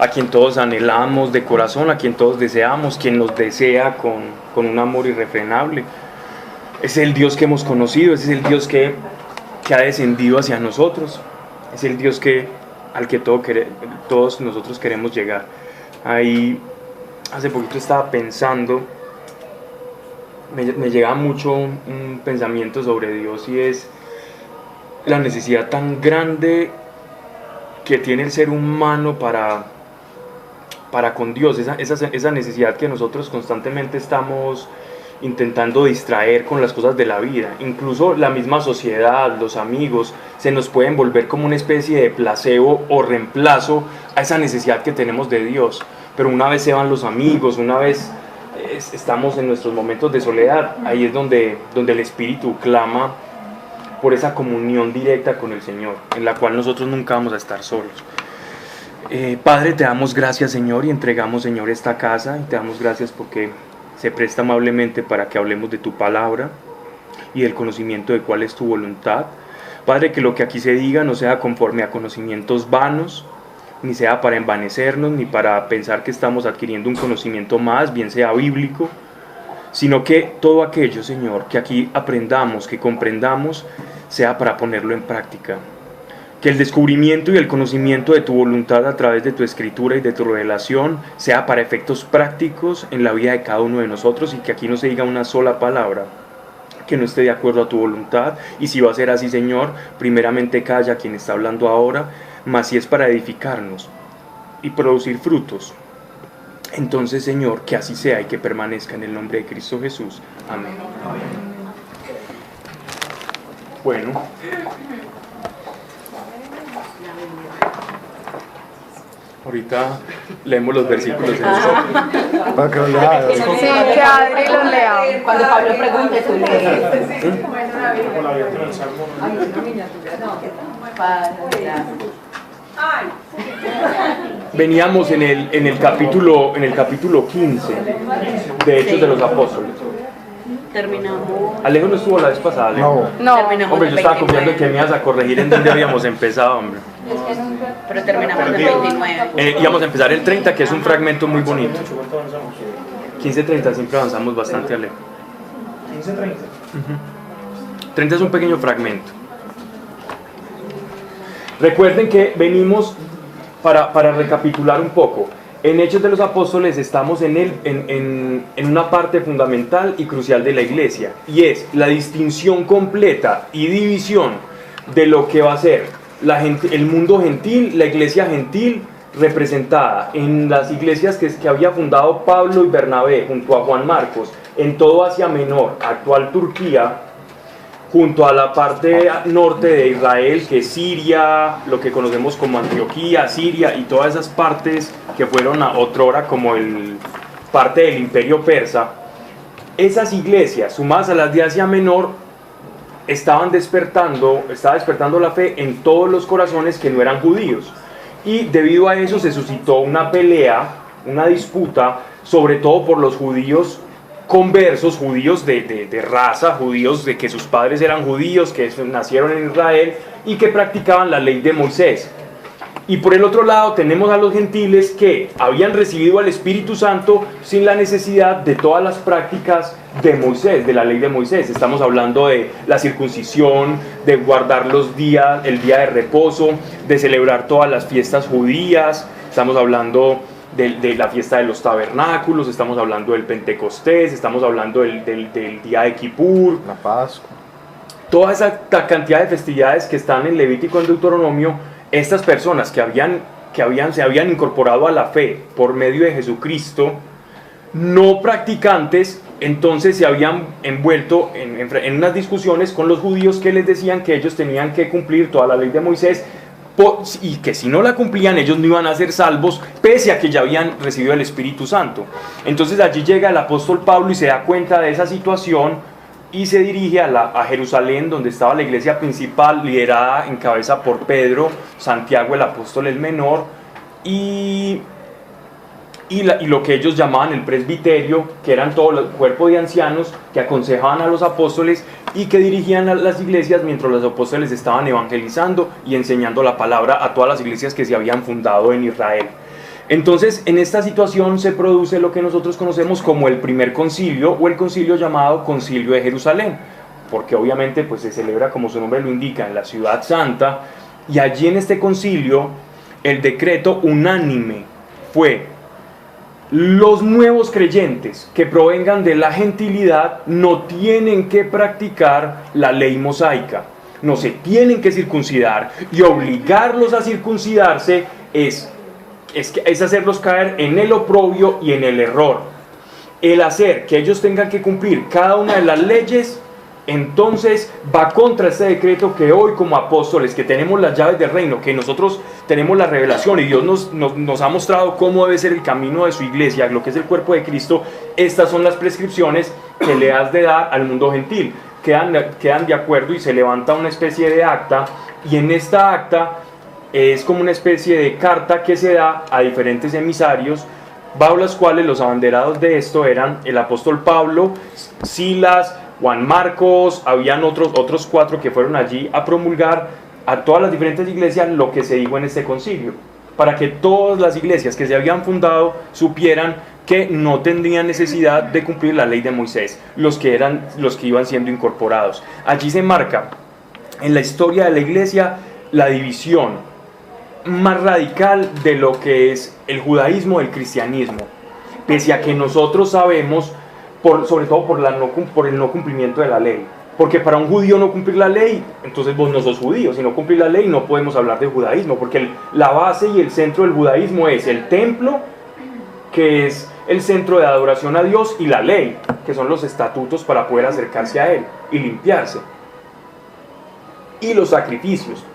a quien todos anhelamos de corazón, a quien todos deseamos, quien nos desea con un amor irrefrenable. Es el Dios que hemos conocido, ese es el Dios que ha descendido hacia nosotros, es el Dios al que todos nosotros queremos llegar. Ahí hace poquito estaba pensando, me llega mucho un pensamiento sobre Dios, y es la necesidad tan grande que tiene el ser humano para con Dios, esa necesidad que nosotros constantemente estamos intentando distraer con las cosas de la vida. Incluso la misma sociedad, los amigos, se nos pueden volver como una especie de placebo o reemplazo a esa necesidad que tenemos de Dios. Pero una vez se van los amigos, una vez estamos en nuestros momentos de soledad, ahí es donde el Espíritu clama por esa comunión directa con el Señor, en la cual nosotros nunca vamos a estar solos. Padre, te damos gracias, Señor, y entregamos, Señor, esta casa, y te damos gracias porque se presta amablemente para que hablemos de tu palabra y del conocimiento de cuál es tu voluntad. Padre, que lo que aquí se diga no sea conforme a conocimientos vanos, ni sea para envanecernos, ni para pensar que estamos adquiriendo un conocimiento más, bien sea bíblico, sino que todo aquello, Señor, que aquí aprendamos, que comprendamos, sea para ponerlo en práctica. Que el descubrimiento y el conocimiento de tu voluntad a través de tu escritura y de tu revelación sea para efectos prácticos en la vida de cada uno de nosotros, y que aquí no se diga una sola palabra que no esté de acuerdo a tu voluntad. Y si va a ser así, Señor, primeramente calla quien está hablando ahora, mas si es para edificarnos y producir frutos, entonces, Señor, que así sea y que permanezca en el nombre de Cristo Jesús. Amén. Bueno. Ahorita leemos los versículos en Para que lo lea. Sí, que Adri lo lea. Cuando Pablo pregunte, tú lees. Veníamos en el capítulo 15 de Hechos de los Apóstoles. Terminamos. Alejo no estuvo la vez pasada, Alejo. No. Terminamos Hombre, en yo estaba 29. confiando en que me ibas a corregir en donde habíamos empezado, hombre. Pero terminamos en 29. Íbamos a empezar el 30, que es un fragmento muy bonito. 15-30, siempre avanzamos bastante, Alejo. 15-30. 30 es un pequeño fragmento. Recuerden que venimos, para recapitular un poco, en Hechos de los Apóstoles estamos en una parte fundamental y crucial de la iglesia, y es la distinción completa y división de lo que va a ser el mundo gentil, la iglesia gentil, representada en las iglesias que había fundado Pablo y Bernabé junto a Juan Marcos en todo Asia Menor, actual Turquía, junto a la parte norte de Israel, que es Siria, lo que conocemos como Antioquía, Siria, y todas esas partes que fueron otrora como parte del imperio persa. Esas iglesias, sumadas a las de Asia Menor, estaba despertando la fe en todos los corazones que no eran judíos. Y debido a eso se suscitó una pelea, una disputa, sobre todo por los judíos conversos, judíos de raza, judíos de que sus padres eran judíos, que nacieron en Israel y que practicaban la ley de Moisés. Y por el otro lado tenemos a los gentiles que habían recibido al Espíritu Santo sin la necesidad de todas las prácticas de Moisés, de la ley de Moisés. Estamos hablando de la circuncisión, de guardar el día de reposo, de celebrar todas las fiestas judías. Estamos hablando de la fiesta de los tabernáculos, estamos hablando del Pentecostés, estamos hablando del día de Kippur, La Pascua. toda esa cantidad de festividades que están en Levítico, en Deuteronomio. Estas personas que se habían incorporado a la fe por medio de Jesucristo, no practicantes, entonces se habían envuelto en unas discusiones con los judíos que les decían que ellos tenían que cumplir toda la ley de Moisés, y que si no la cumplían ellos no iban a ser salvos, pese a que ya habían recibido el Espíritu Santo. Entonces allí llega el apóstol Pablo y se da cuenta de esa situación y se dirige a Jerusalén, donde estaba la iglesia principal, liderada en cabeza por Pedro, Santiago el apóstol el menor, y lo que ellos llamaban el presbiterio, que eran todo el cuerpo de ancianos que aconsejaban a los apóstoles y que dirigían a las iglesias mientras los apóstoles estaban evangelizando y enseñando la palabra a todas las iglesias que se habían fundado en Israel. Entonces, en esta situación se produce lo que nosotros conocemos como el primer concilio, o el concilio llamado Concilio de Jerusalén, porque obviamente pues, se celebra, como su nombre lo indica, en la ciudad santa, y allí en este concilio el decreto unánime fue: los nuevos creyentes que provengan de la gentilidad no tienen que practicar la ley mosaica, no se tienen que circuncidar, y obligarlos a circuncidarse es hacerlos caer en el oprobio y en el error. El hacer que ellos tengan que cumplir cada una de las leyes, entonces va contra este decreto que hoy como apóstoles, que tenemos las llaves del reino, que nosotros tenemos la revelación y Dios nos ha mostrado cómo debe ser el camino de su iglesia, lo que es el cuerpo de Cristo. Estas son las prescripciones que le has de dar al mundo gentil. Quedan de acuerdo y se levanta una especie de acta, y en esta acta es como una especie de carta que se da a diferentes emisarios, bajo las cuales los abanderados de esto eran el apóstol Pablo, Silas, Juan Marcos, habían otros 4 que fueron allí a promulgar a todas las diferentes iglesias lo que se dijo en este concilio, para que todas las iglesias que se habían fundado supieran que no tendrían necesidad de cumplir la ley de Moisés, los que iban siendo incorporados. Allí se marca en la historia de la iglesia la división más radical de lo que es el judaísmo del cristianismo, pese a que nosotros sabemos, sobre todo por el no cumplimiento de la ley, porque para un judío no cumplir la ley, entonces vos no sos judío. Si no cumplir la ley no podemos hablar de judaísmo, porque la base y el centro del judaísmo es el templo, que es el centro de adoración a Dios, y la ley, que son los estatutos para poder acercarse a Él y limpiarse, y los sacrificios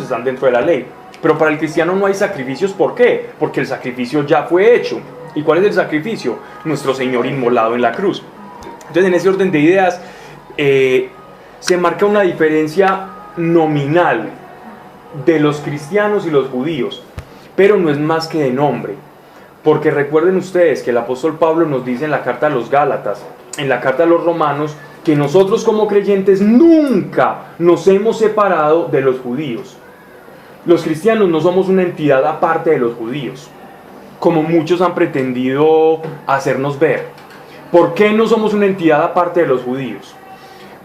están dentro de la ley. Pero para el cristiano no hay sacrificios. ¿Por qué? Porque el sacrificio ya fue hecho. ¿Y cuál es el sacrificio? Nuestro Señor inmolado en la cruz. Entonces, en ese orden de ideas se marca una diferencia nominal de los cristianos y los judíos, pero no es más que de nombre, porque recuerden ustedes que el apóstol Pablo nos dice en la carta a los Gálatas, en la carta a los Romanos, que nosotros como creyentes nunca nos hemos separado de los judíos. Los cristianos no somos una entidad aparte de los judíos, como muchos han pretendido hacernos ver. ¿Por qué no somos una entidad aparte de los judíos?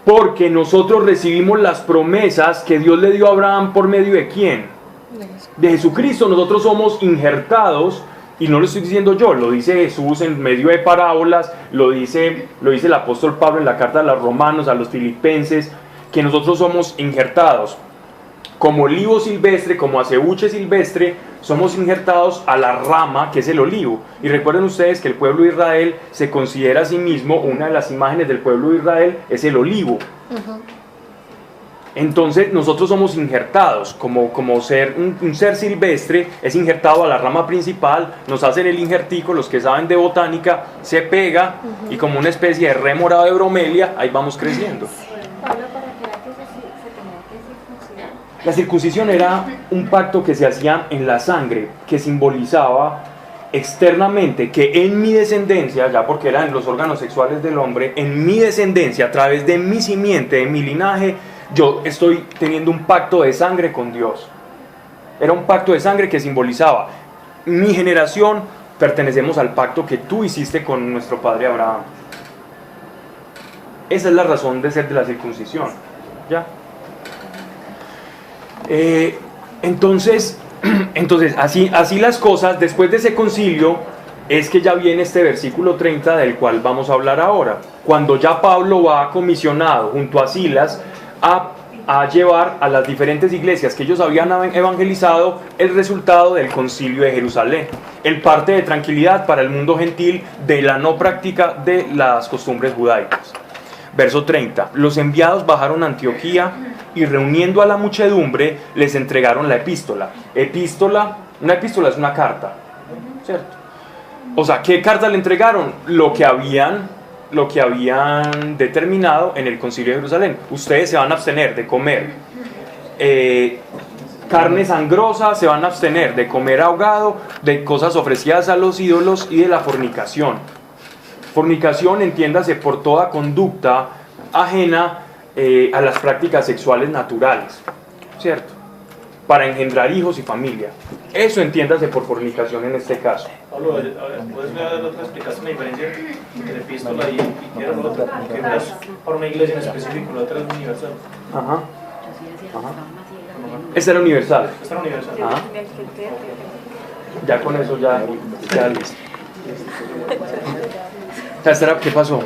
Porque nosotros recibimos las promesas que Dios le dio a Abraham por medio de ¿quién? De Jesucristo. Nosotros somos injertados, y no lo estoy diciendo yo, lo dice Jesús en medio de parábolas, lo dice el apóstol Pablo en la carta a los romanos, a los filipenses, que nosotros somos injertados. Como olivo silvestre, como acebouche silvestre, somos injertados a la rama que es el olivo. Y recuerden ustedes que el pueblo de Israel se considera a sí mismo, una de las imágenes del pueblo de Israel es el olivo. Entonces nosotros somos injertados, como ser un ser silvestre es injertado a la rama principal, nos hacen el injertico, los que saben de botánica, se pega y como una especie de rémora de bromelia, ahí vamos creciendo. La circuncisión era un pacto que se hacía en la sangre, que simbolizaba externamente que en mi descendencia, ya porque eran los órganos sexuales del hombre, en mi descendencia, a través de mi simiente, de mi linaje, yo estoy teniendo un pacto de sangre con Dios. Era un pacto de sangre que simbolizaba: mi generación pertenecemos al pacto que tú hiciste con nuestro padre Abraham. Esa es la razón de ser de la circuncisión. ¿Ya? Entonces así las cosas. Después de ese concilio es que ya viene este versículo 30 del cual vamos a hablar ahora, cuando ya Pablo va comisionado junto a Silas a llevar a las diferentes iglesias que ellos habían evangelizado el resultado del concilio de Jerusalén, el parte de tranquilidad para el mundo gentil de la no práctica de las costumbres judaicas. Verso 30: los enviados bajaron a Antioquía y reuniendo a la muchedumbre les entregaron la epístola. Una epístola es una carta, ¿cierto? O sea, ¿qué carta le entregaron? Lo que habían determinado en el concilio de Jerusalén. Ustedes se van a abstener de comer carne sangrosa, se van a abstener de comer ahogado, de cosas ofrecidas a los ídolos y de la fornicación. Fornicación, entiéndase por toda conducta ajena a las prácticas sexuales naturales, ¿cierto? para engendrar hijos y familia. Eso entiéndase por fornicación en este caso. Pablo, a ver, ¿puedes dar otra explicación, la diferencia entre epístola y tierra? Que una es para una iglesia en específico, la otra es universal. Ajá. Esta era universal. Esta era universal. Ajá. Ya con eso ya listo. ¿Qué pasó?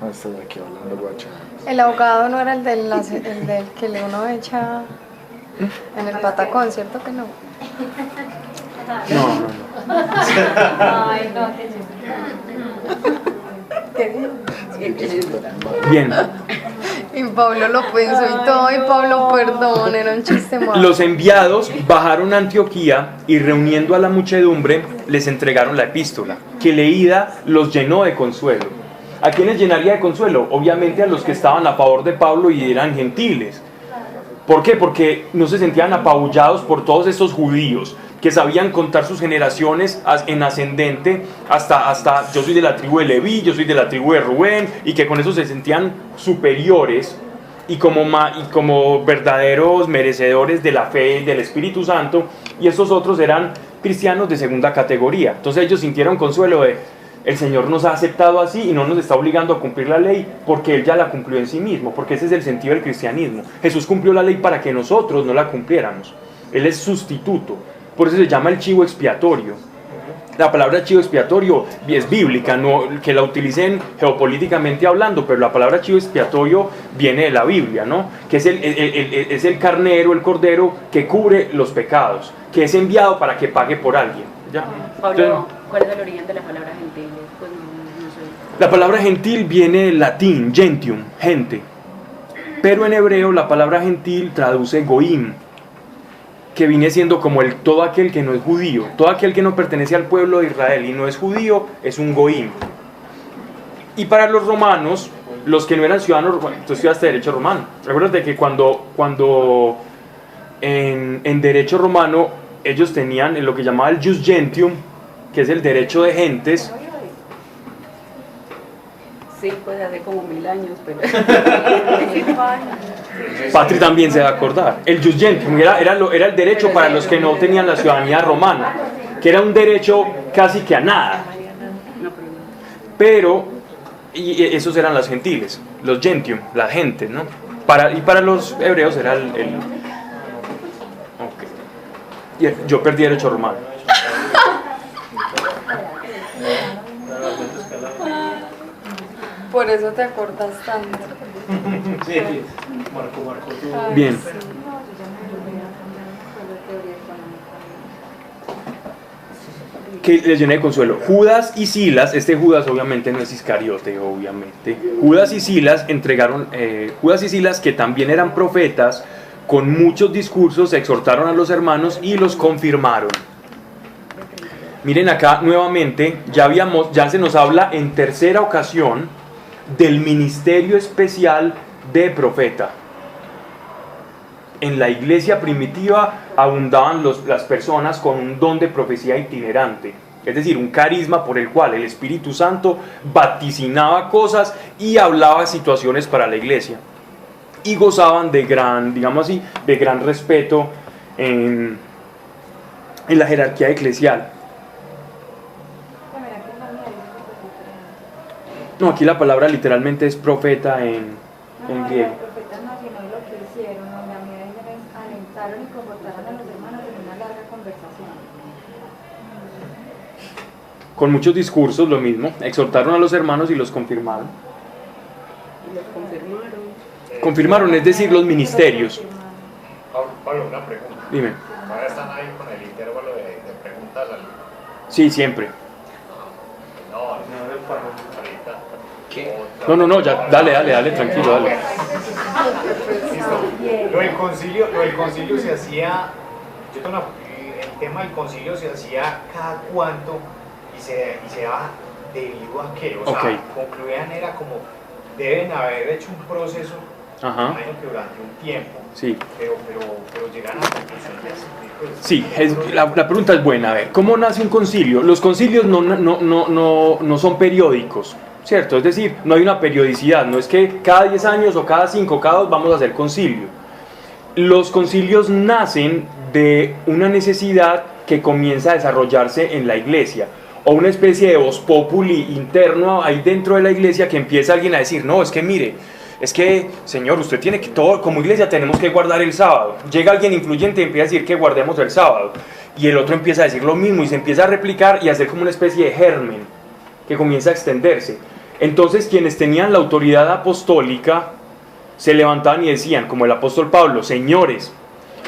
Ah, estoy aquí hablando, guacha. El abogado no era el del que uno echa en el patacón, ¿cierto que no? No. Ay, no, Bien. Y Pablo lo pensó y todo, y Pablo, perdón, era un chiste malo. Los enviados bajaron a Antioquía y reuniendo a la muchedumbre les entregaron la epístola, que leída los llenó de consuelo. ¿A quiénes llenaría de consuelo? Obviamente a los que estaban a favor de Pablo y eran gentiles. ¿Por qué? Porque no se sentían apabullados por todos estos judíos que sabían contar sus generaciones en ascendente hasta yo soy de la tribu de Leví, yo soy de la tribu de Rubén, y que con eso se sentían superiores y como verdaderos merecedores de la fe y del Espíritu Santo, y estos otros eran cristianos de segunda categoría. Entonces ellos sintieron consuelo de: el Señor nos ha aceptado así y no nos está obligando a cumplir la ley, porque Él ya la cumplió en sí mismo, porque ese es el sentido del cristianismo. Jesús cumplió la ley para que nosotros no la cumpliéramos. Él es sustituto. Por eso se llama el chivo expiatorio. La palabra chivo expiatorio es bíblica, no que la utilicen geopolíticamente hablando, pero la palabra chivo expiatorio viene de la Biblia, ¿no? Que es el carnero, el cordero que cubre los pecados, que es enviado para que pague por alguien. ¿Ya? Pablo, Entonces, ¿cuál es el origen de la palabra gentil? Pues no sé. la palabra gentil viene del latín, gentium, gente. Pero en hebreo la palabra gentil traduce goim, que viene siendo como todo aquel que no es judío, todo aquel que no pertenece al pueblo de Israel y no es judío, es un goim. Y para los romanos, los que no eran ciudadanos, bueno, tú estudiaste derecho romano. Recuerda que cuando en derecho romano ellos tenían lo que llamaba el jus gentium, que es el derecho de gentes. Sí, pues hace como 1000 años, pero... Patri también se va a acordar. El jus gentium era el derecho para los que no tenían la ciudadanía romana, que era un derecho casi que a nada. Pero, y esos eran las gentiles, los gentium, las gentes, ¿no? Y para los hebreos era okay. Yo perdí derecho romano. Por eso te acordas tanto. Sí, Marco tú. Bien. Que les llené de consuelo. Judas y Silas, Judas obviamente no es Iscariote, obviamente. Judas y Silas que también eran profetas, con muchos discursos exhortaron a los hermanos y los confirmaron. Miren acá nuevamente, ya se nos habla en tercera ocasión del ministerio especial de profeta. En la iglesia primitiva abundaban las personas con un don de profecía itinerante, es decir, un carisma por el cual el Espíritu Santo vaticinaba cosas y hablaba situaciones para la iglesia, y gozaban de gran respeto en la jerarquía eclesial. No, aquí la palabra literalmente es profeta en griego. Los profetas no, sino lo que hicieron, en la medida en que alentaron y confortaron a los hermanos en una larga conversación. Con muchos discursos, lo mismo, exhortaron a los hermanos y los confirmaron. Y los confirmaron. Confirmaron, es decir, los ministerios. Pablo, una pregunta. Dime. ¿Ahora están ahí con el intervalo de preguntas? Sí, siempre. No, ahorita. ¿Qué? No, ya, dale, tranquilo, dale. Listo. Lo del concilio se hacía, el tema del concilio se hacía cada cuánto y se daba debido a qué, o sea, concluían era como, deben haber hecho un proceso, imagino que durante un tiempo, sí. pero llegan a conclusiones. Sí, la pregunta es buena. A ver, ¿cómo nace un concilio? Los concilios no son periódicos, ¿cierto? Es decir, no hay una periodicidad, no es que cada 10 años o cada 5 o cada 2 vamos a hacer concilio. los concilios nacen de una necesidad que comienza a desarrollarse en la iglesia, o una especie de voz populi interno ahí dentro de la iglesia, que empieza alguien a decir, no, es que mire, es que, Señor, usted tiene que, todo, como iglesia tenemos que guardar el sábado. Llega alguien influyente y empieza a decir que guardemos el sábado, y el otro empieza a decir lo mismo, y se empieza a replicar y a hacer como una especie de germen, que comienza a extenderse. Entonces quienes tenían la autoridad apostólica se levantaban y decían, como el apóstol Pablo, señores,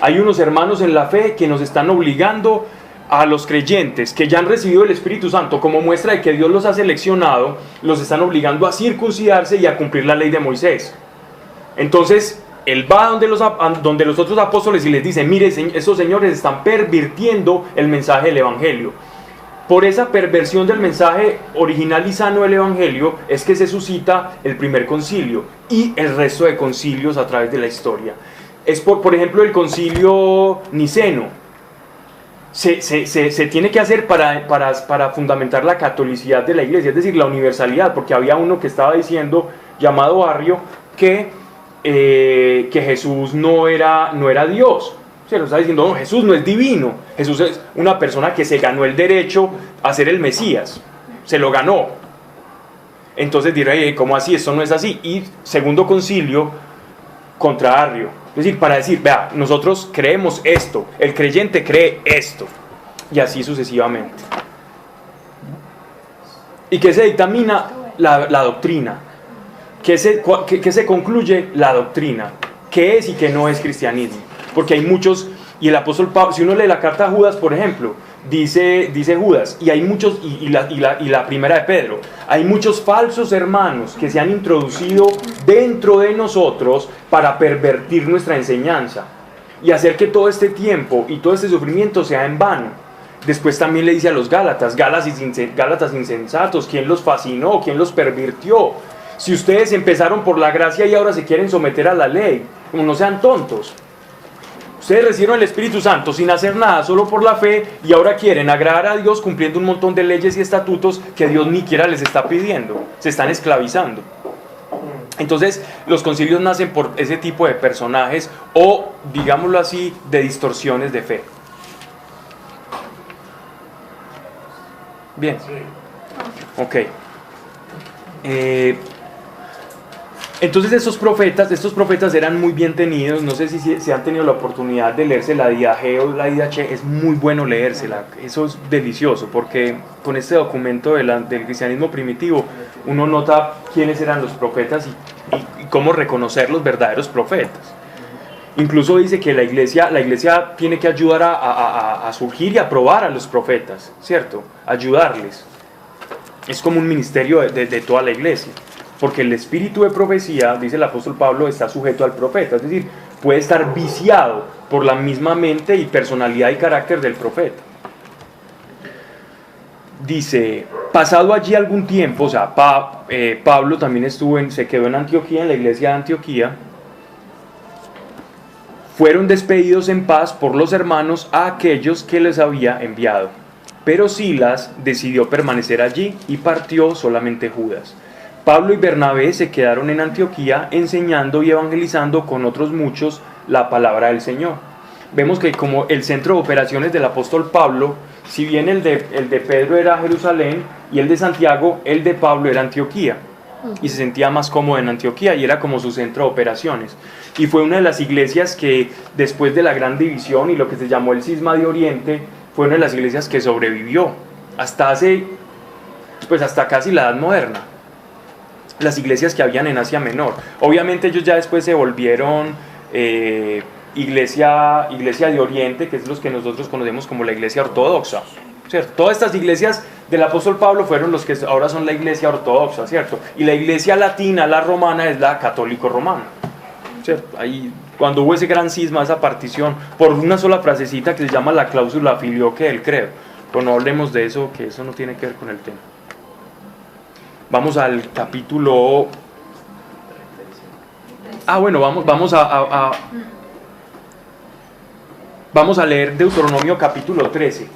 hay unos hermanos en la fe que nos están obligando a los creyentes que ya han recibido el Espíritu Santo como muestra de que Dios los ha seleccionado, los están obligando a circuncidarse y a cumplir la ley de Moisés. Entonces él va donde los otros apóstoles y les dice, mire, esos señores están pervirtiendo el mensaje del Evangelio. Por esa perversión del mensaje original y sano del Evangelio es que se suscita el primer concilio y el resto de concilios a través de la historia. Es por ejemplo el concilio niceno. Se tiene que hacer para fundamentar la catolicidad de la iglesia, es decir, la universalidad, porque había uno que estaba diciendo, llamado Arrio, que Jesús no era Dios. Se lo está diciendo, no, Jesús no es divino, Jesús es una persona que se ganó el derecho a ser el Mesías, se lo ganó. Entonces dirá, ¿cómo así? Esto no es así. Y segundo concilio contra Arrio. Es decir, para decir, vea, nosotros creemos esto, el creyente cree esto, y así sucesivamente. ¿Y qué se dictamina? La doctrina. ¿Qué se concluye? La doctrina. ¿Qué es y qué no es cristianismo? Porque hay muchos, y el apóstol Pablo, si uno lee la carta a Judas, por ejemplo, dice Judas, y hay muchos, y la primera de Pedro, hay muchos falsos hermanos que se han introducido dentro de nosotros para pervertir nuestra enseñanza y hacer que todo este tiempo y todo este sufrimiento sea en vano. Después también le dice a los Gálatas insensatos, ¿quién los fascinó? ¿Quién los pervirtió? Si ustedes empezaron por la gracia y ahora se quieren someter a la ley, como no sean tontos. Ustedes recibieron el Espíritu Santo sin hacer nada, solo por la fe, y ahora quieren agradar a Dios cumpliendo un montón de leyes y estatutos que Dios ni siquiera les está pidiendo. Se están esclavizando. Entonces, los concilios nacen por ese tipo de personajes o, digámoslo así, de distorsiones de fe. Bien. Ok. Entonces estos profetas eran muy bien tenidos. No sé si se han tenido la oportunidad de leerse la Didache o la Didache. Es muy bueno leérsela, eso es delicioso, porque con este documento del cristianismo primitivo uno nota quiénes eran los profetas y cómo reconocer los verdaderos profetas. Incluso dice que la iglesia tiene que ayudar a surgir y a probar a los profetas, ¿cierto? Ayudarles. Es como un ministerio de toda la iglesia. Porque el espíritu de profecía, dice el apóstol Pablo, está sujeto al profeta, es decir, puede estar viciado por la misma mente y personalidad y carácter del profeta. Dice, pasado allí algún tiempo, o sea, Pablo también se quedó en Antioquía, en la iglesia de Antioquía, fueron despedidos en paz por los hermanos a aquellos que les había enviado. Pero Silas decidió permanecer allí y partió solamente Judas. Pablo y Bernabé se quedaron en Antioquía enseñando y evangelizando con otros muchos la palabra del Señor. Vemos que como el centro de operaciones del apóstol Pablo, si bien el de Pedro era Jerusalén y el de Santiago, el de Pablo era Antioquía. Y se sentía más cómodo en Antioquía y era como su centro de operaciones. Y fue una de las iglesias que después de la gran división y lo que se llamó el cisma de Oriente, fue una de las iglesias que sobrevivió hasta casi la Edad Moderna. Las iglesias que habían en Asia Menor. Obviamente ellos ya después se volvieron iglesia de Oriente, que es los que nosotros conocemos como la iglesia ortodoxa, ¿cierto? Todas estas iglesias del apóstol Pablo fueron los que ahora son la iglesia ortodoxa, ¿cierto? Y la iglesia latina, la romana, es la católico-romana, ¿cierto? Ahí, cuando hubo ese gran cisma, esa partición, por una sola frasecita que se llama la cláusula filioque del credo. Pero no hablemos de eso, que eso no tiene que ver con el tema. Vamos al capítulo... Vamos a leer Deuteronomio capítulo 13,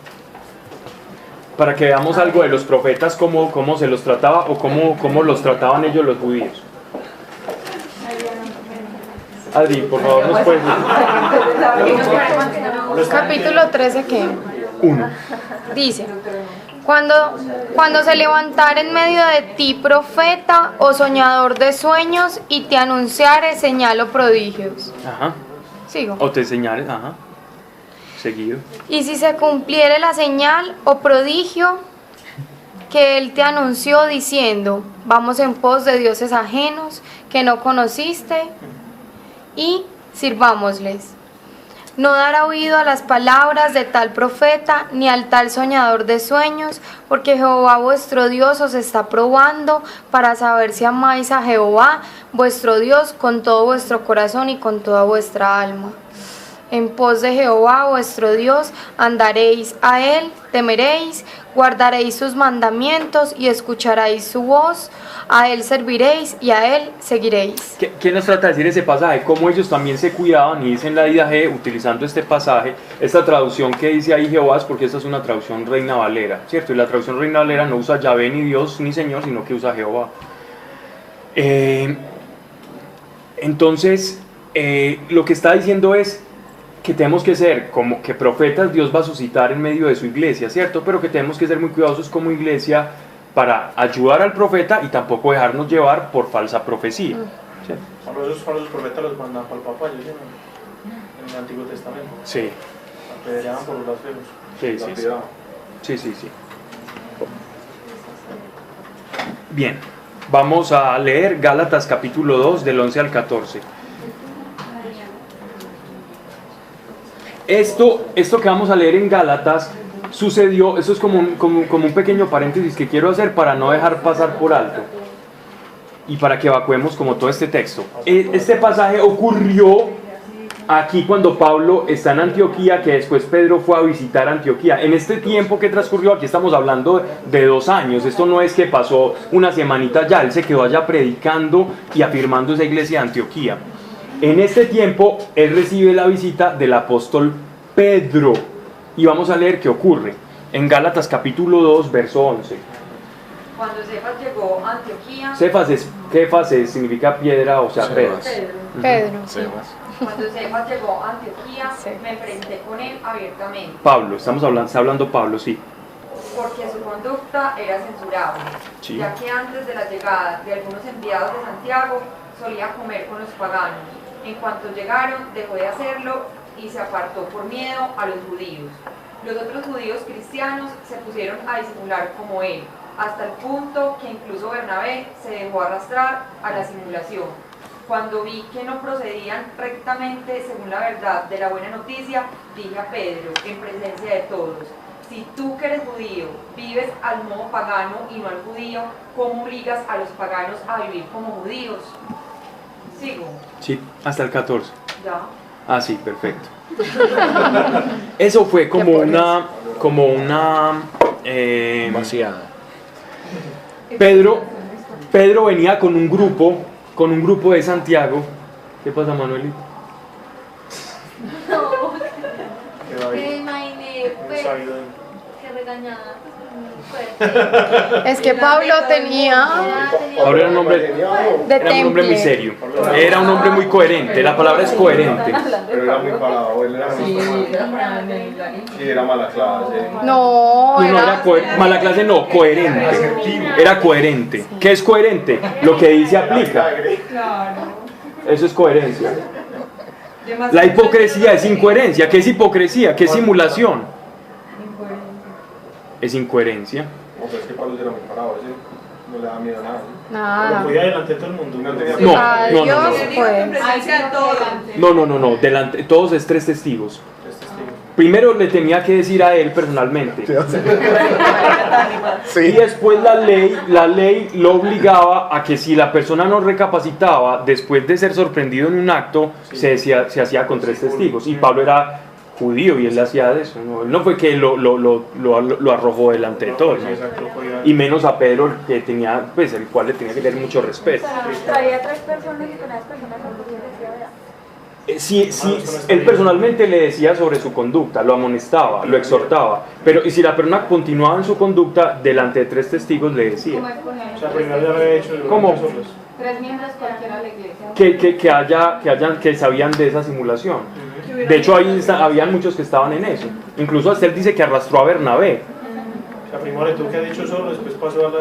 para que veamos algo de los profetas, cómo se los trataba o cómo los trataban ellos los judíos. Adri, por favor, nos puedes... Capítulo 13, ¿qué? 1. Dice, cuando se levantare en medio de ti profeta o soñador de sueños y te anunciare señal o prodigios. Ajá. Sigo. O te señales, ajá. Seguido. Y si se cumpliere la señal o prodigio que él te anunció diciendo, vamos en pos de dioses ajenos que no conociste y sirvámosles. No dará oído a las palabras de tal profeta ni al tal soñador de sueños, porque Jehová vuestro Dios os está probando para saber si amáis a Jehová vuestro Dios con todo vuestro corazón y con toda vuestra alma. En pos de Jehová vuestro Dios andaréis a él, temeréis, guardaréis sus mandamientos y escucharéis su voz, a él serviréis y a él seguiréis. ¿Qué nos trata de decir ese pasaje? Cómo ellos también se cuidaban, y dicen la IDAG utilizando este pasaje, esta traducción que dice ahí Jehová, es porque esta es una traducción Reina Valera, ¿cierto? Y la traducción Reina Valera no usa Yahvé ni Dios ni Señor, sino que usa Jehová. Entonces, lo que está diciendo es que tenemos que ser como que profetas Dios va a suscitar en medio de su iglesia, ¿cierto? Pero que tenemos que ser muy cuidadosos como iglesia para ayudar al profeta y tampoco dejarnos llevar por falsa profecía. ¿Cierto? Cuando esos profetas los mandaban para el Papa, yo sé, en el Antiguo Testamento. Sí. Apedreaban por los blasfemos. Sí. Bien, vamos a leer Gálatas capítulo 2 del 11 al 14. Esto que vamos a leer en Gálatas sucedió, eso es como un pequeño paréntesis que quiero hacer para no dejar pasar por alto y para que evacuemos como todo este texto. Este pasaje ocurrió aquí cuando Pablo está en Antioquía, que después Pedro fue a visitar Antioquía. En este tiempo que transcurrió, aquí estamos hablando de 2 años, esto no es que pasó una semanita ya, él se quedó allá predicando y afirmando esa iglesia de Antioquía. En este tiempo, él recibe la visita del apóstol Pedro. Y vamos a leer qué ocurre. En Gálatas capítulo 2, verso 11. Cuando Cefas llegó a Antioquía... Cefas significa piedra, o sea, Pedro. Pedro. Cuando Cefas llegó a Antioquía, me enfrenté con él abiertamente. Pablo, está hablando Pablo, sí. Porque su conducta era censurable, Sí. ya que antes de la llegada de algunos enviados de Santiago, solía comer con los paganos. En cuanto llegaron, dejó de hacerlo y se apartó por miedo a los judíos. Los otros judíos cristianos se pusieron a disimular como él, hasta el punto que incluso Bernabé se dejó arrastrar a la simulación. Cuando vi que no procedían rectamente según la verdad de la buena noticia, dije a Pedro, en presencia de todos, si tú que eres judío, vives al modo pagano y no al judío, ¿cómo obligas a los paganos a vivir como judíos? ¿Sigo? Sí, hasta el 14. ¿Ya? Ah, sí, perfecto. Eso fue como una Vaciada. Pedro venía con un grupo de Santiago. ¿Qué pasa, Manuelito? Me imaginé, pues, que regañada. Es que Pablo tenía Pablo era un hombre de Era un hombre muy temple. serio, era un hombre muy coherente, la palabra es coherente. Pero era muy parado, él era muy sí, era mala clase. No, Era mala clase, no, coherente. Era coherente. ¿Qué es coherente? Lo que dice aplica. Eso es coherencia. La hipocresía es incoherencia. ¿Qué es hipocresía? ¿Qué es simulación? Es incoherencia. O sea, es que Pablo era muy parado, ese no le da miedo a nada. ¿sí? Lo nada. podía delante de todo el mundo. No tenía No, Adiós, pues. no, delante, todos es 3 testigos. Primero le tenía que decir a él personalmente. Y después la ley lo obligaba a que si la persona no recapacitaba, después de ser sorprendido en un acto, se hacía con 3 testigos. Y Pablo era judío y él hacía de eso. No fue que lo arrojó delante de todos, ¿no? Y menos a Pedro, que tenía, pues, el cual le tenía que tener mucho respeto. Traía 3 personas y con esas personas no decía, ¿verdad? Sí, él personalmente le decía sobre su conducta, lo amonestaba, lo exhortaba, pero y si la persona continuaba en su conducta, delante de 3 testigos le decía. O sea, primero ya lo había hecho. ¿Cómo? 3 miembros cualquiera de la iglesia. que sabían de esa simulación. De hecho, habían muchos que estaban en eso. Incluso hasta él dice que arrastró a Bernabé. O sea, primero tú que has dicho solo, después pasó a la...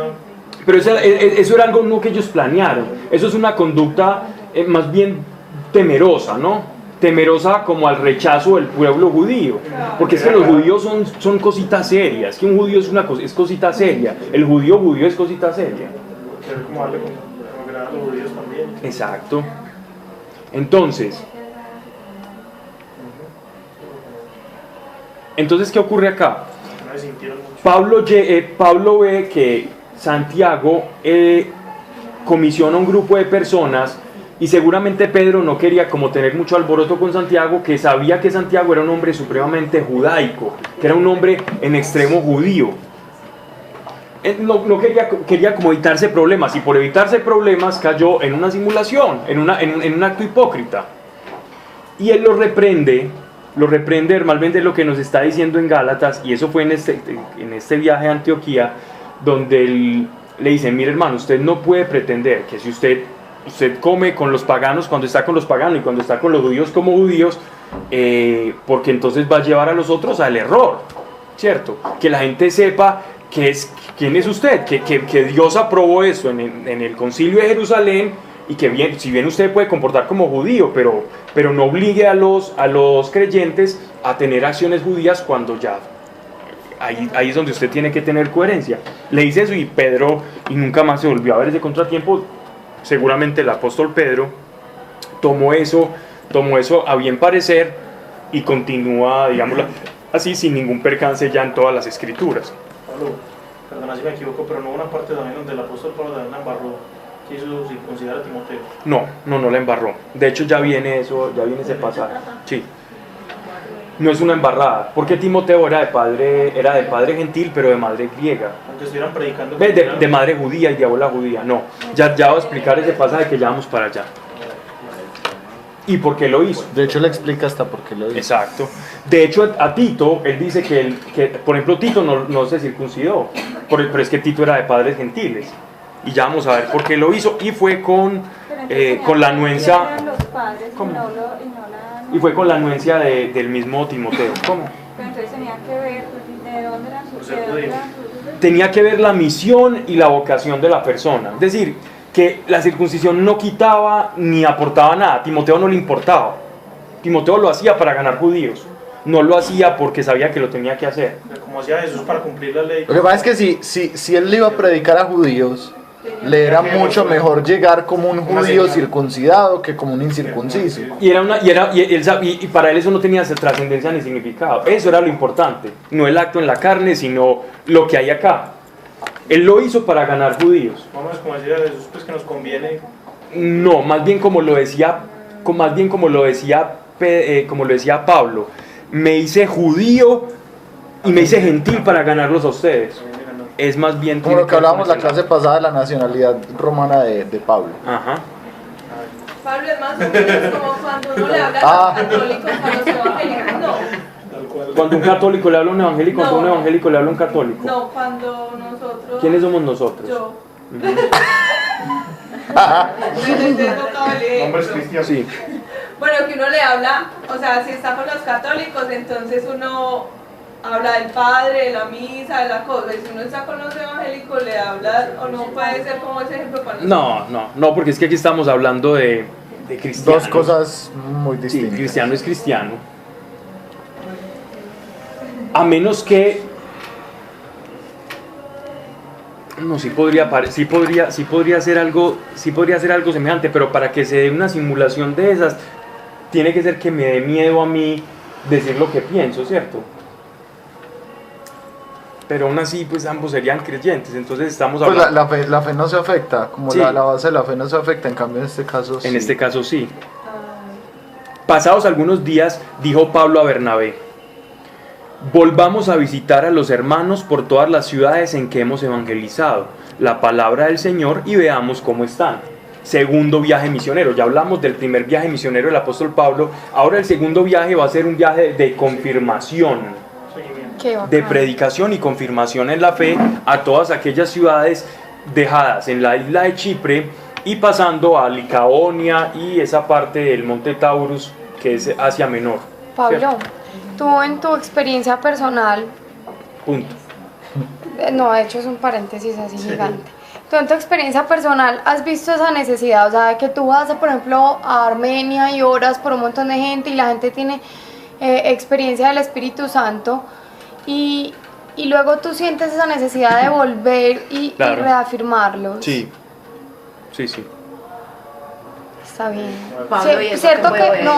Pero eso era algo no que ellos planearon. Eso es una conducta más bien temerosa, ¿no? Temerosa como al rechazo del pueblo judío. Porque es que los judíos son cositas serias. Que un judío es cosita seria. El judío es cosita seria. Pero como darle como a los judíos también. Exacto. Entonces, ¿qué ocurre acá? Pablo ve que Santiago comisiona a un grupo de personas y seguramente Pedro no quería como tener mucho alboroto con Santiago, que sabía que Santiago era un hombre supremamente judaico, que era un hombre en extremo judío. No quería como evitarse problemas, y por evitarse problemas cayó en una simulación, en un acto hipócrita. Y él lo reprende normalmente lo que nos está diciendo en Gálatas, y eso fue en este viaje a Antioquía, donde él le dice: mire hermano, usted no puede pretender que si usted come con los paganos cuando está con los paganos y cuando está con los judíos como judíos, porque entonces va a llevar a los otros al error, ¿cierto? Que la gente sepa quién es usted, que Dios aprobó eso en el concilio de Jerusalén, y que si bien usted puede comportar como judío, pero no obligue a los creyentes a tener acciones judías cuando ya ahí es donde usted tiene que tener coherencia. Le dice eso, y Pedro, y nunca más se volvió a ver ese contratiempo. Seguramente el apóstol Pedro tomó eso a bien parecer y continúa, digámoslo así, sin ningún percance ya en todas las escrituras. Pablo, perdona si me equivoco, pero no hubo una parte también donde el apóstol Pablo también la embarró, que hizo circuncidar a Timoteo. No la embarró. De hecho ya viene ese pasaje. Sí. No es una embarrada, porque Timoteo era de padre gentil, pero de madre griega. Aunque estuvieran predicando. De madre judía y de abuela judía. No, ya voy a explicar ese pasaje que ya vamos para allá. ¿Y por qué lo hizo? De hecho le explica hasta por qué lo hizo. Exacto. De hecho a Tito, él dice que por ejemplo, Tito no se circuncidó, pero es que Tito era de padres gentiles. Y ya vamos a ver por qué lo hizo. Y fue con la anuencia. Y fue con la anuencia del mismo Timoteo. ¿Cómo? Pero entonces tenía que ver de dónde eran sus... Tenía que ver la misión y la vocación de la persona. Es decir, que la circuncisión no quitaba ni aportaba nada. A Timoteo no le importaba. Timoteo lo hacía para ganar judíos. No lo hacía porque sabía que lo tenía que hacer. Como hacía Jesús para cumplir la ley. Lo que pasa es que si él le iba a predicar a judíos, le era mucho mejor llegar como un judío circuncidado que como un incircunciso. Y para él eso no tenía trascendencia ni significado. Eso era lo importante. No el acto en la carne, sino lo que hay acá. Él lo hizo para ganar judíos. Vamos, como decía Jesús, pues que nos conviene. No, más bien como lo decía Pablo. Me hice judío y me hice gentil para ganarlos a ustedes. Es más bien como lo que hablábamos la clase pasada de la nacionalidad romana de Pablo. Ajá. Pablo es más o menos como cuando uno le habla a los católicos, a los evangélicos, no. Cuando un católico le habla a un evangélico, cuando un evangélico le habla a un católico. No, cuando nosotros... ¿Quiénes somos nosotros? Yo. Hombres cristianos. Sí. Bueno, que uno le habla, o sea, si está con los católicos, entonces uno habla del padre, de la misa, de la cosa, y si uno está con los evangélicos le habla, o no puede ser como ese ejemplo para nosotros. No, porque es que aquí estamos hablando de cristianos. Dos cosas muy distintas. Sí, cristiano es cristiano. A menos que sí podría hacer algo semejante, pero para que se dé una simulación de esas tiene que ser que me dé miedo a mí decir lo que pienso, ¿cierto? Pero aún así, pues ambos serían creyentes, entonces estamos hablando... Pues la fe no se afecta, como sí. la base de la fe no se afecta, en cambio en este caso sí. En este caso sí. Pasados algunos días, dijo Pablo a Bernabé: volvamos a visitar a los hermanos por todas las ciudades en que hemos evangelizado la palabra del Señor y veamos cómo están. Segundo viaje misionero. Ya hablamos del primer viaje misionero del apóstol Pablo. Ahora el segundo viaje va a ser un viaje de confirmación, de predicación y confirmación en la fe a todas aquellas ciudades dejadas en la isla de Chipre y pasando a Licaonia y esa parte del monte Taurus que es Asia Menor. Pablo, ¿cierto? tú en tu experiencia personal, Punto. no, de hecho es un paréntesis así gigante. Tú en tu experiencia personal has visto esa necesidad, o sea, de que tú vas, por ejemplo, a Armenia y oras por un montón de gente y la gente tiene experiencia del Espíritu Santo y luego tú sientes esa necesidad de volver y reafirmarlos. Sí, sí, sí. Está bien. Pablo, Sí, ¿y eso cierto qué que puede no,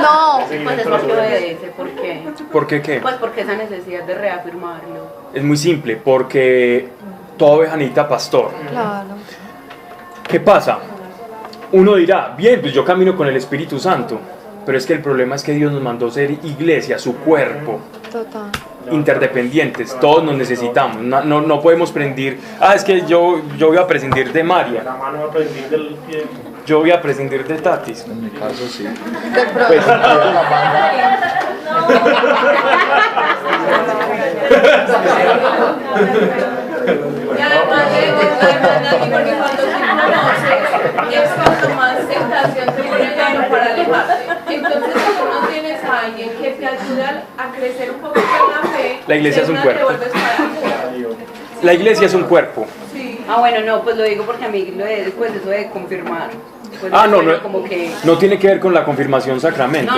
no. Pues es porque obedece, ¿por qué? ¿Por qué qué? Pues porque esa necesidad de reafirmarlo. Es muy simple, porque toda oveja necesita pastor. Claro. ¿Qué pasa? Uno dirá, bien, pues yo camino con el Espíritu Santo, pero es que el problema es que Dios nos mandó ser iglesia, su cuerpo, Total. interdependientes, todos nos necesitamos, no podemos prescindir, es que yo voy a prescindir de María, La mano va a prescindir del pie. yo voy a prescindir de Tatis. En mi caso sí. De pronto. Pues la mano. Y además porque cuando se conoce es cuando más tentación te pone claro para alejarte. Entonces si tú no tienes a alguien que te ayude a crecer un poco en la fe, La iglesia es un de una te cuerpo. vuelves para La iglesia es un cuerpo. Sí. Bueno, no, pues lo digo porque a mí lo de, pues eso de confirmar. Pues No, suena como que... no tiene que ver con la confirmación sacramento.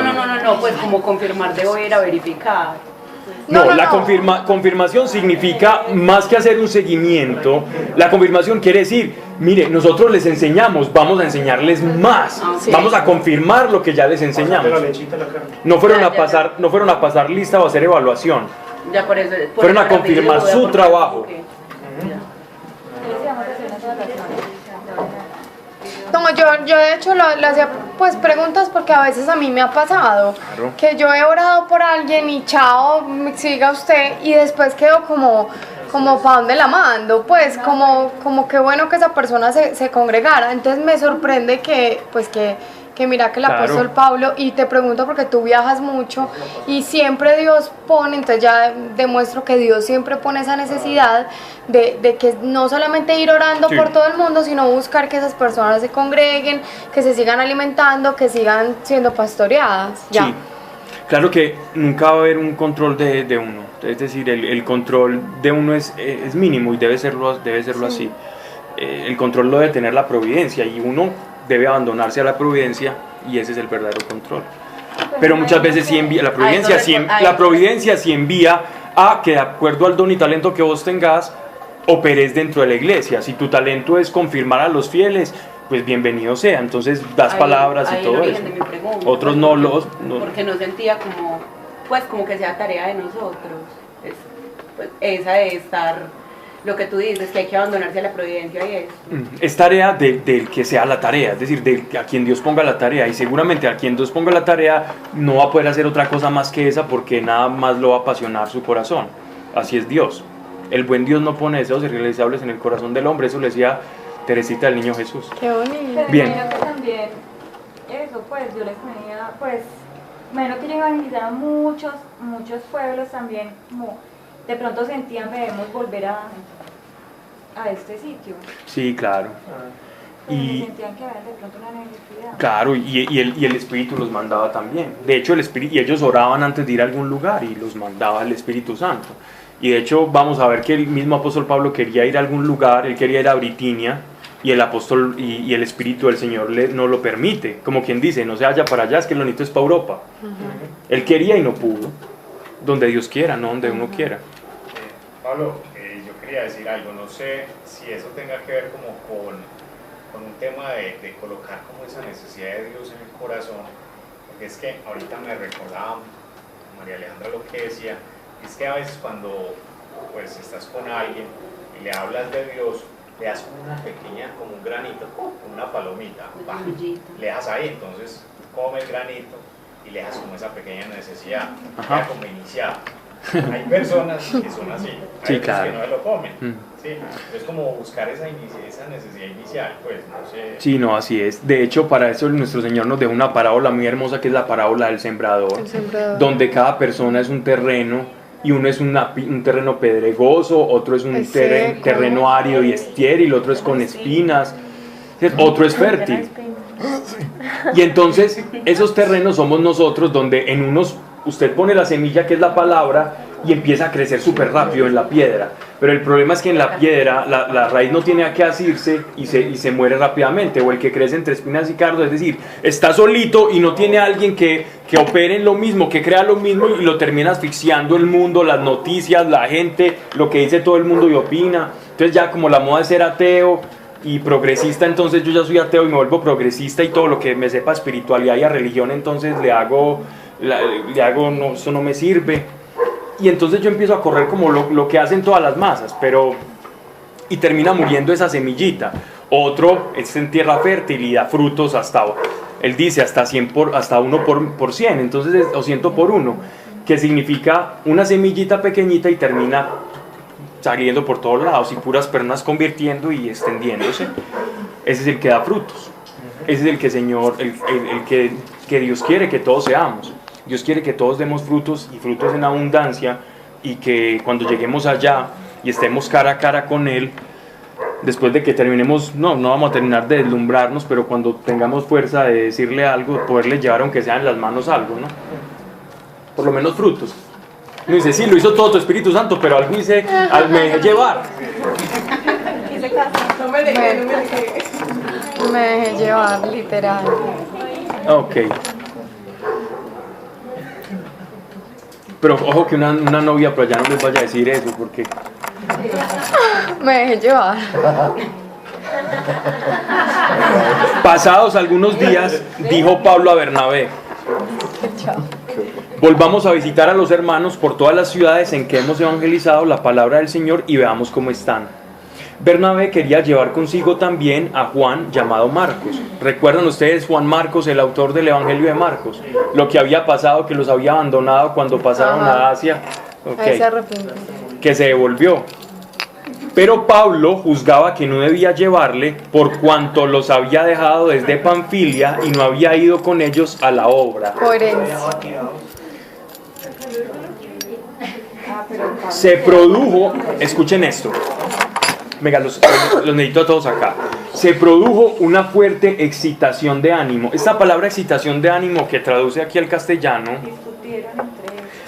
No, pues como confirmar debo ir a verificar. No, la confirmación significa más que hacer un seguimiento. La confirmación quiere decir, mire, nosotros les enseñamos, vamos a enseñarles más, Sí. vamos a confirmar lo que ya les enseñamos. La lechita a la carne. No fueron Ya, a pasar, no fueron a pasar lista o a hacer evaluación. Ya por eso... Fueron a confirmar su trabajo. No, yo de hecho le hacía pues preguntas porque a veces a mí me ha pasado Claro. que yo he orado por alguien y chao, siga usted y después quedo como para dónde la mando, pues como que bueno que esa persona se congregara. Entonces me sorprende que mira que el Claro. apóstol Pablo, y te pregunto porque tú viajas mucho y siempre Dios pone, entonces ya demuestro que Dios siempre pone esa necesidad de que no solamente ir orando Sí. por todo el mundo, sino buscar que esas personas se congreguen, que se sigan alimentando, que sigan siendo pastoreadas. Ya. Sí. Claro que nunca va a haber un control de uno, es decir, el control de uno es mínimo y debe serlo así. El control lo debe tener la providencia y uno debe abandonarse a la providencia y ese es el verdadero control. Pero muchas veces sí envía, la providencia sí envía a que de acuerdo al don y talento que vos tengas, operes dentro de la iglesia. Si tu talento es confirmar a los fieles, pues bienvenido sea, entonces das palabras y todo eso. Otros no los... Porque no sentía como que sea tarea de nosotros. Pues esa de estar... Lo que tú dices, que hay que abandonarse a la providencia y eso. Es tarea del que sea la tarea, es decir, a quien Dios ponga la tarea. Y seguramente a quien Dios ponga la tarea no va a poder hacer otra cosa más que esa porque nada más lo va a apasionar su corazón. Así es Dios. El buen Dios no pone deseos irrealizables en el corazón del hombre. Eso le decía Teresita del Niño Jesús. Qué bonito. Pero Bien. imagino que también eso, pues yo les ponía, pues, imagino que llegaban a visitar muchos pueblos también, como de pronto sentían, debemos volver a este sitio. Sí, claro. Y sentían que había de pronto una necesidad. Claro, y el Espíritu los mandaba también. De hecho, y ellos oraban antes de ir a algún lugar y los mandaba el Espíritu Santo. Y de hecho, vamos a ver que el mismo apóstol Pablo quería ir a algún lugar, él quería ir a Britinia, y el apóstol y el Espíritu del Señor no lo permite. Como quien dice, no se vaya para allá, es que lo bonito es para Europa. Él quería y no pudo. Donde Dios quiera, no donde uno quiera. Pablo, yo quería decir algo, no sé si eso tenga que ver como con un tema de colocar como esa necesidad de Dios en el corazón, porque es que ahorita me recordaba María Alejandra lo que decía, es que a veces cuando pues estás con alguien y le hablas de Dios, le das una pequeña, como un granito, una palomita, le das ahí, entonces come el granito y le das como esa pequeña necesidad, ya como iniciada. Hay personas que son así, hay Sí, otras claro. que no lo comen, ¿sí? Es como buscar esa necesidad inicial, pues no sé. Sí, no, así es. De hecho, para eso nuestro Señor nos dejó una parábola muy hermosa que es la parábola del sembrador, donde cada persona es un terreno y uno es un terreno pedregoso, otro es un terreno árido y estéril, otro es con espinas. Otro es fértil. Y entonces esos terrenos somos nosotros, donde en unos usted pone la semilla, que es la palabra, y empieza a crecer súper rápido en la piedra. Pero el problema es que en la piedra la raíz no tiene a qué asirse y se muere rápidamente. O el que crece entre espinas y cardos, es decir, está solito y no tiene a alguien que opere en lo mismo, que crea lo mismo, y lo termina asfixiando el mundo, las noticias, la gente, lo que dice todo el mundo y opina. Entonces ya como la moda es ser ateo y progresista, entonces yo ya soy ateo y me vuelvo progresista, y todo lo que me sepa espiritualidad y a religión, entonces le hago no, eso no me sirve. Y entonces yo empiezo a correr como lo que hacen todas las masas, y termina muriendo esa semillita. Otro es en tierra fértil y da frutos él dice hasta 1 por 100, entonces, o 100 por 1, que significa una semillita pequeñita y termina saliendo por todos lados y puras pernas convirtiendo y extendiéndose. Ese es el que da frutos. Ese es el que Señor, el que Dios quiere que todos seamos. Dios quiere que todos demos frutos, y frutos en abundancia, y que cuando lleguemos allá y estemos cara a cara con Él, después de que terminemos, no vamos a terminar de deslumbrarnos, pero cuando tengamos fuerza de decirle algo, poderle llevar aunque sea en las manos algo, ¿no? Por lo menos frutos. No dice, sí, lo hizo todo tu Espíritu Santo, pero algo hice, me dejé llevar. Me dejé llevar, literal. Ok. Pero ojo que una novia por allá no les vaya a decir eso, porque... Me dejé llevar. Pasados algunos días, dijo Pablo a Bernabé: volvamos a visitar a los hermanos por todas las ciudades en que hemos evangelizado la palabra del Señor y veamos cómo están. Bernabé quería llevar consigo también a Juan, llamado Marcos. ¿Recuerdan ustedes Juan Marcos, el autor del Evangelio de Marcos? Lo que había pasado, que los había abandonado cuando pasaron a Asia. Okay. Que se devolvió. Pero Pablo juzgaba que no debía llevarle, por cuanto los había dejado desde Panfilia y no había ido con ellos a la obra. Coherencia. Se produjo, escuchen esto, venga, los necesito a todos acá. Se produjo una fuerte excitación de ánimo. Esta palabra excitación de ánimo, que traduce aquí al castellano,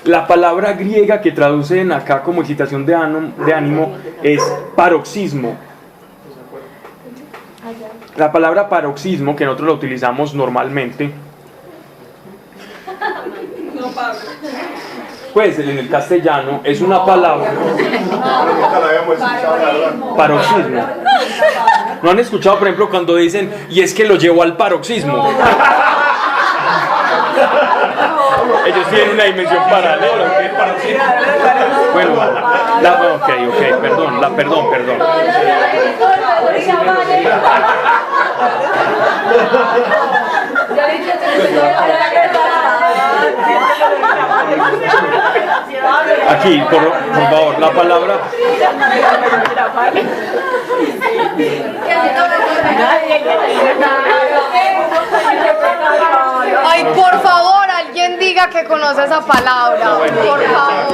la palabra griega que traducen acá como excitación de ánimo es paroxismo. La palabra paroxismo, que nosotros la utilizamos normalmente, pues en el castellano es una palabra. Paroxismo. ¿No han escuchado, por ejemplo, cuando dicen, y es que lo llevó al paroxismo? Ellos tienen una dimensión paralela. Bueno, perdón. Aquí, por favor, la palabra. Ay, por favor, alguien diga que conoce esa palabra. Por favor.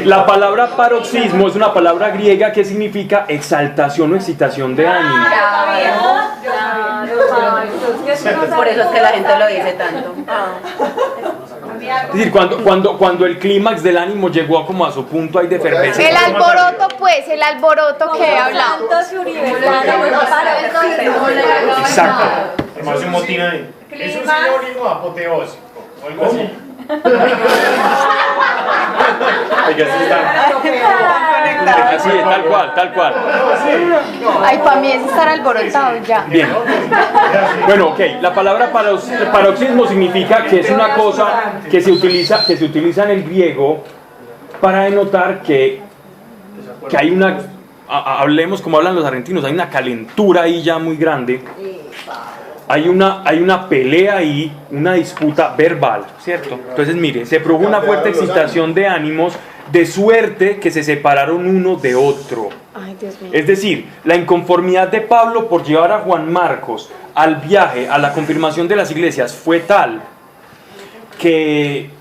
La palabra paroxismo es una palabra griega que significa exaltación o excitación de ánimo. Por eso es que la gente lo dice tanto. Es decir, cuando el clímax del ánimo llegó como a su punto ahí de efervescencia. El alboroto que hablamos. Exacto. Más un motín ahí. Es un sinónimo apoteósico o algo así. Así es, tal cual. Ay, para mí es estar alborotado ya. Bien. Bueno, ok. La palabra paroxismo significa que es una cosa que se utiliza en el griego para denotar que hay una, hablemos como hablan los argentinos, hay una calentura ahí ya muy grande. Hay una pelea ahí, una disputa verbal, ¿cierto? Entonces, mire, se produjo una fuerte excitación de ánimos, de suerte que se separaron uno de otro. Ay, Dios mío. Es decir, la inconformidad de Pablo por llevar a Juan Marcos al viaje, a la confirmación de las iglesias, fue tal que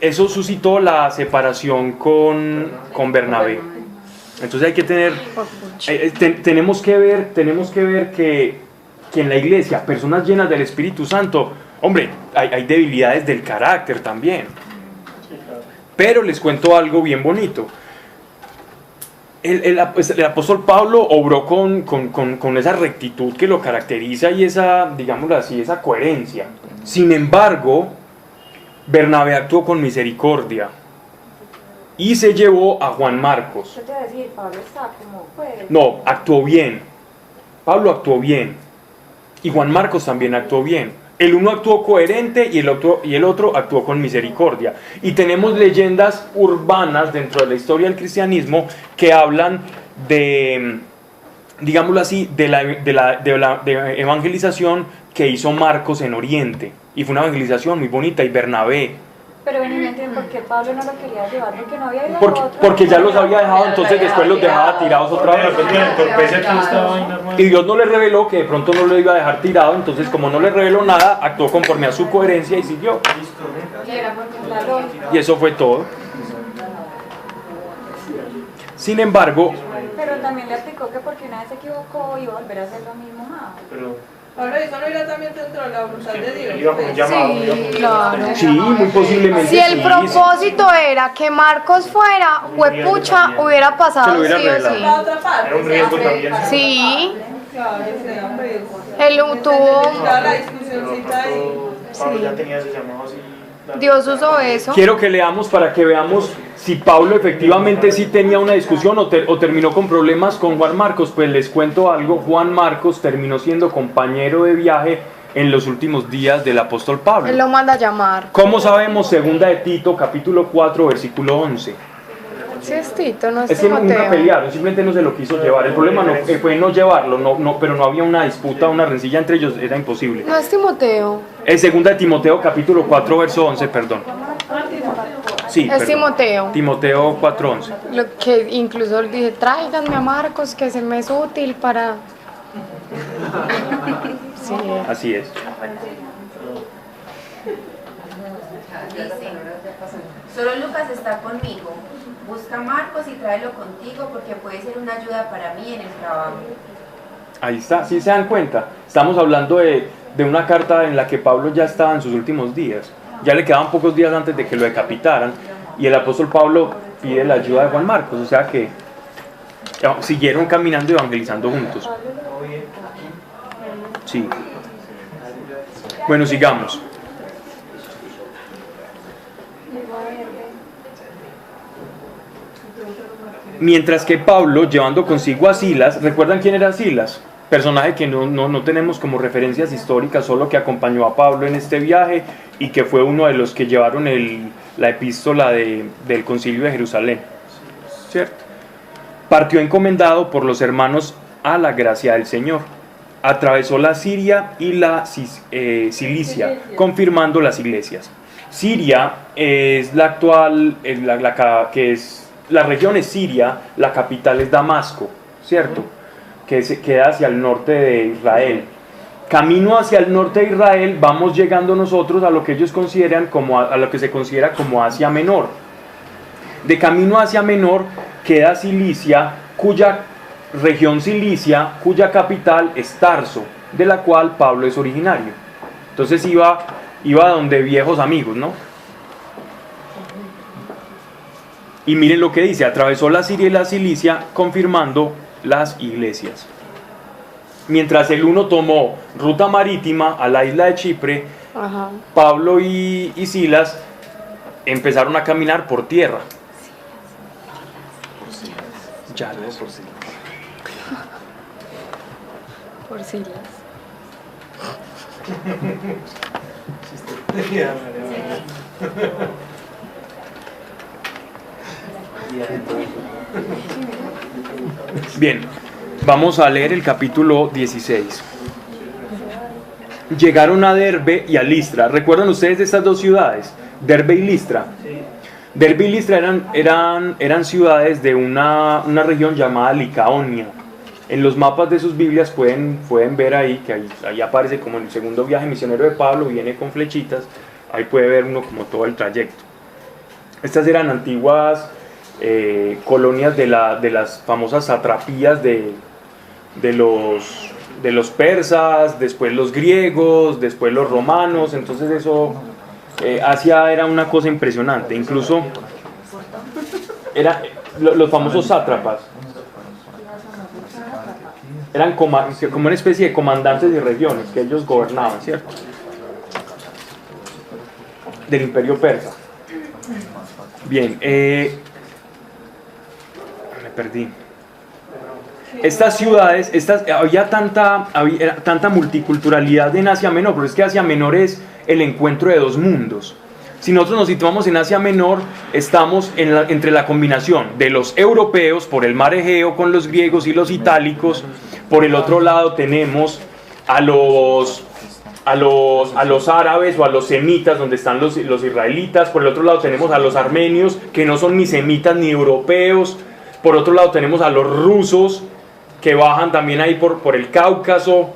eso suscitó la separación con Bernabé. Entonces hay que tener, tenemos que ver que en la iglesia, personas llenas del Espíritu Santo, hombre, hay debilidades del carácter también. Pero les cuento algo bien bonito. El apóstol Pablo obró con esa rectitud que lo caracteriza y esa, digámoslo así, esa coherencia. Sin embargo, Bernabé actuó con misericordia y se llevó a Juan Marcos. ¿Qué te iba a decir? Pablo está como puede. No, actuó bien. Pablo actuó bien. Y Juan Marcos también actuó bien. El uno actuó coherente y el otro actuó con misericordia. Y tenemos leyendas urbanas dentro de la historia del cristianismo que hablan de, digámoslo así, de la evangelización que hizo Marcos en Oriente. Y fue una evangelización muy bonita. Y Bernabé. Pero ven, no entiendo por qué Pablo no lo quería llevar, porque no había ido a porque ya los había dejado, entonces después los dejaba tirados otra vez. Y Dios no le reveló que de pronto no lo iba a dejar tirado, entonces como no le reveló nada, actuó conforme a su coherencia y siguió. Y eso fue todo. Sin embargo... Pero también le explicó que porque una vez se equivocó iba a volver a hacer lo mismo más. Ahora eso no irá también dentro de la voluntad de Dios. Sí, claro. Sí, muy posiblemente. Si el propósito era que Marcos fuera, huepucha, hubiera pasado sí o sí. Era un riesgo también. Sí. Claro, Él tuvo. la discusióncita ahí. Pablo ya tenía ese llamado así. Dios usó eso. Quiero que leamos para que veamos si Pablo efectivamente sí tenía una discusión o terminó con problemas con Juan Marcos. Pues les cuento algo, Juan Marcos terminó siendo compañero de viaje en los últimos días del apóstol Pablo. Él lo manda a llamar. ¿Cómo sabemos? Segunda de Tito, capítulo 4, versículo 11. Sí es Tito, no es Es que nunca Timoteo. pelearon, simplemente no se lo quiso llevar. El problema no, fue no llevarlo, pero no había una disputa, una rencilla entre ellos, era imposible. No es Timoteo. Es segunda de Timoteo, capítulo 4, verso 11, perdón. Sí, Es perdón. Timoteo. Timoteo 4:11. Lo que incluso dije, tráiganme a Marcos, que se me es útil para... Sí. Así es. Solo Lucas está conmigo. Busca a Marcos y tráelo contigo porque puede ser una ayuda para mí en el trabajo. Ahí está, ¿sí se dan cuenta? Estamos hablando de una carta en la que Pablo ya estaba en sus últimos días. Ya le quedaban pocos días antes de que lo decapitaran. Y el apóstol Pablo pide la ayuda de Juan Marcos. O sea que siguieron caminando y evangelizando juntos. Sí. Bueno, sigamos. Mientras que Pablo, llevando consigo a Silas, ¿recuerdan quién era Silas? Personaje que no tenemos como referencias históricas, solo que acompañó a Pablo en este viaje y que fue uno de los que llevaron la epístola del concilio de Jerusalén. ¿Cierto? Partió encomendado por los hermanos a la gracia del Señor. Atravesó la Siria y la Cilicia, confirmando las iglesias. Siria es la actual, la región es Siria, la capital es Damasco, ¿cierto? Que se queda hacia el norte de Israel. Camino hacia el norte de Israel vamos llegando nosotros a lo que ellos consideran a lo que se considera como Asia Menor. De camino hacia Menor queda Cilicia, cuya capital es Tarso, de la cual Pablo es originario. Entonces iba donde viejos amigos, ¿no? Y miren lo que dice, atravesó la Siria y la Cilicia, confirmando las iglesias. Mientras el uno tomó ruta marítima a la isla de Chipre, Ajá. Pablo y Silas empezaron a caminar por tierra. Ya, no, por Silas. Por Silas. Bien, vamos a leer el capítulo 16. Llegaron a Derbe y a Listra. ¿Recuerdan ustedes de estas dos ciudades? Derbe y Listra. Derbe y Listra eran ciudades de una región llamada Licaonia. En los mapas de sus Biblias pueden ver ahí, que ahí aparece como en el segundo viaje misionero de Pablo, viene con flechitas, ahí puede ver uno como todo el trayecto. Estas eran antiguas colonias de las famosas satrapías de los persas, después los griegos, después los romanos. Entonces eso, Asia era una cosa impresionante. Incluso los famosos sátrapas eran como una especie de comandantes de regiones que ellos gobernaban, ¿cierto? Del imperio persa. Bien, me perdí. Estas ciudades, había tanta multiculturalidad en Asia Menor, pero es que Asia Menor es el encuentro de dos mundos. Si nosotros nos situamos en Asia Menor, estamos entre la combinación de los europeos por el mar Egeo con los griegos y los itálicos. Por el otro lado tenemos a los árabes o a los semitas, donde están los israelitas. Por el otro lado tenemos a los armenios, que no son ni semitas ni europeos. Por otro lado tenemos a los rusos, que bajan también ahí por el Cáucaso.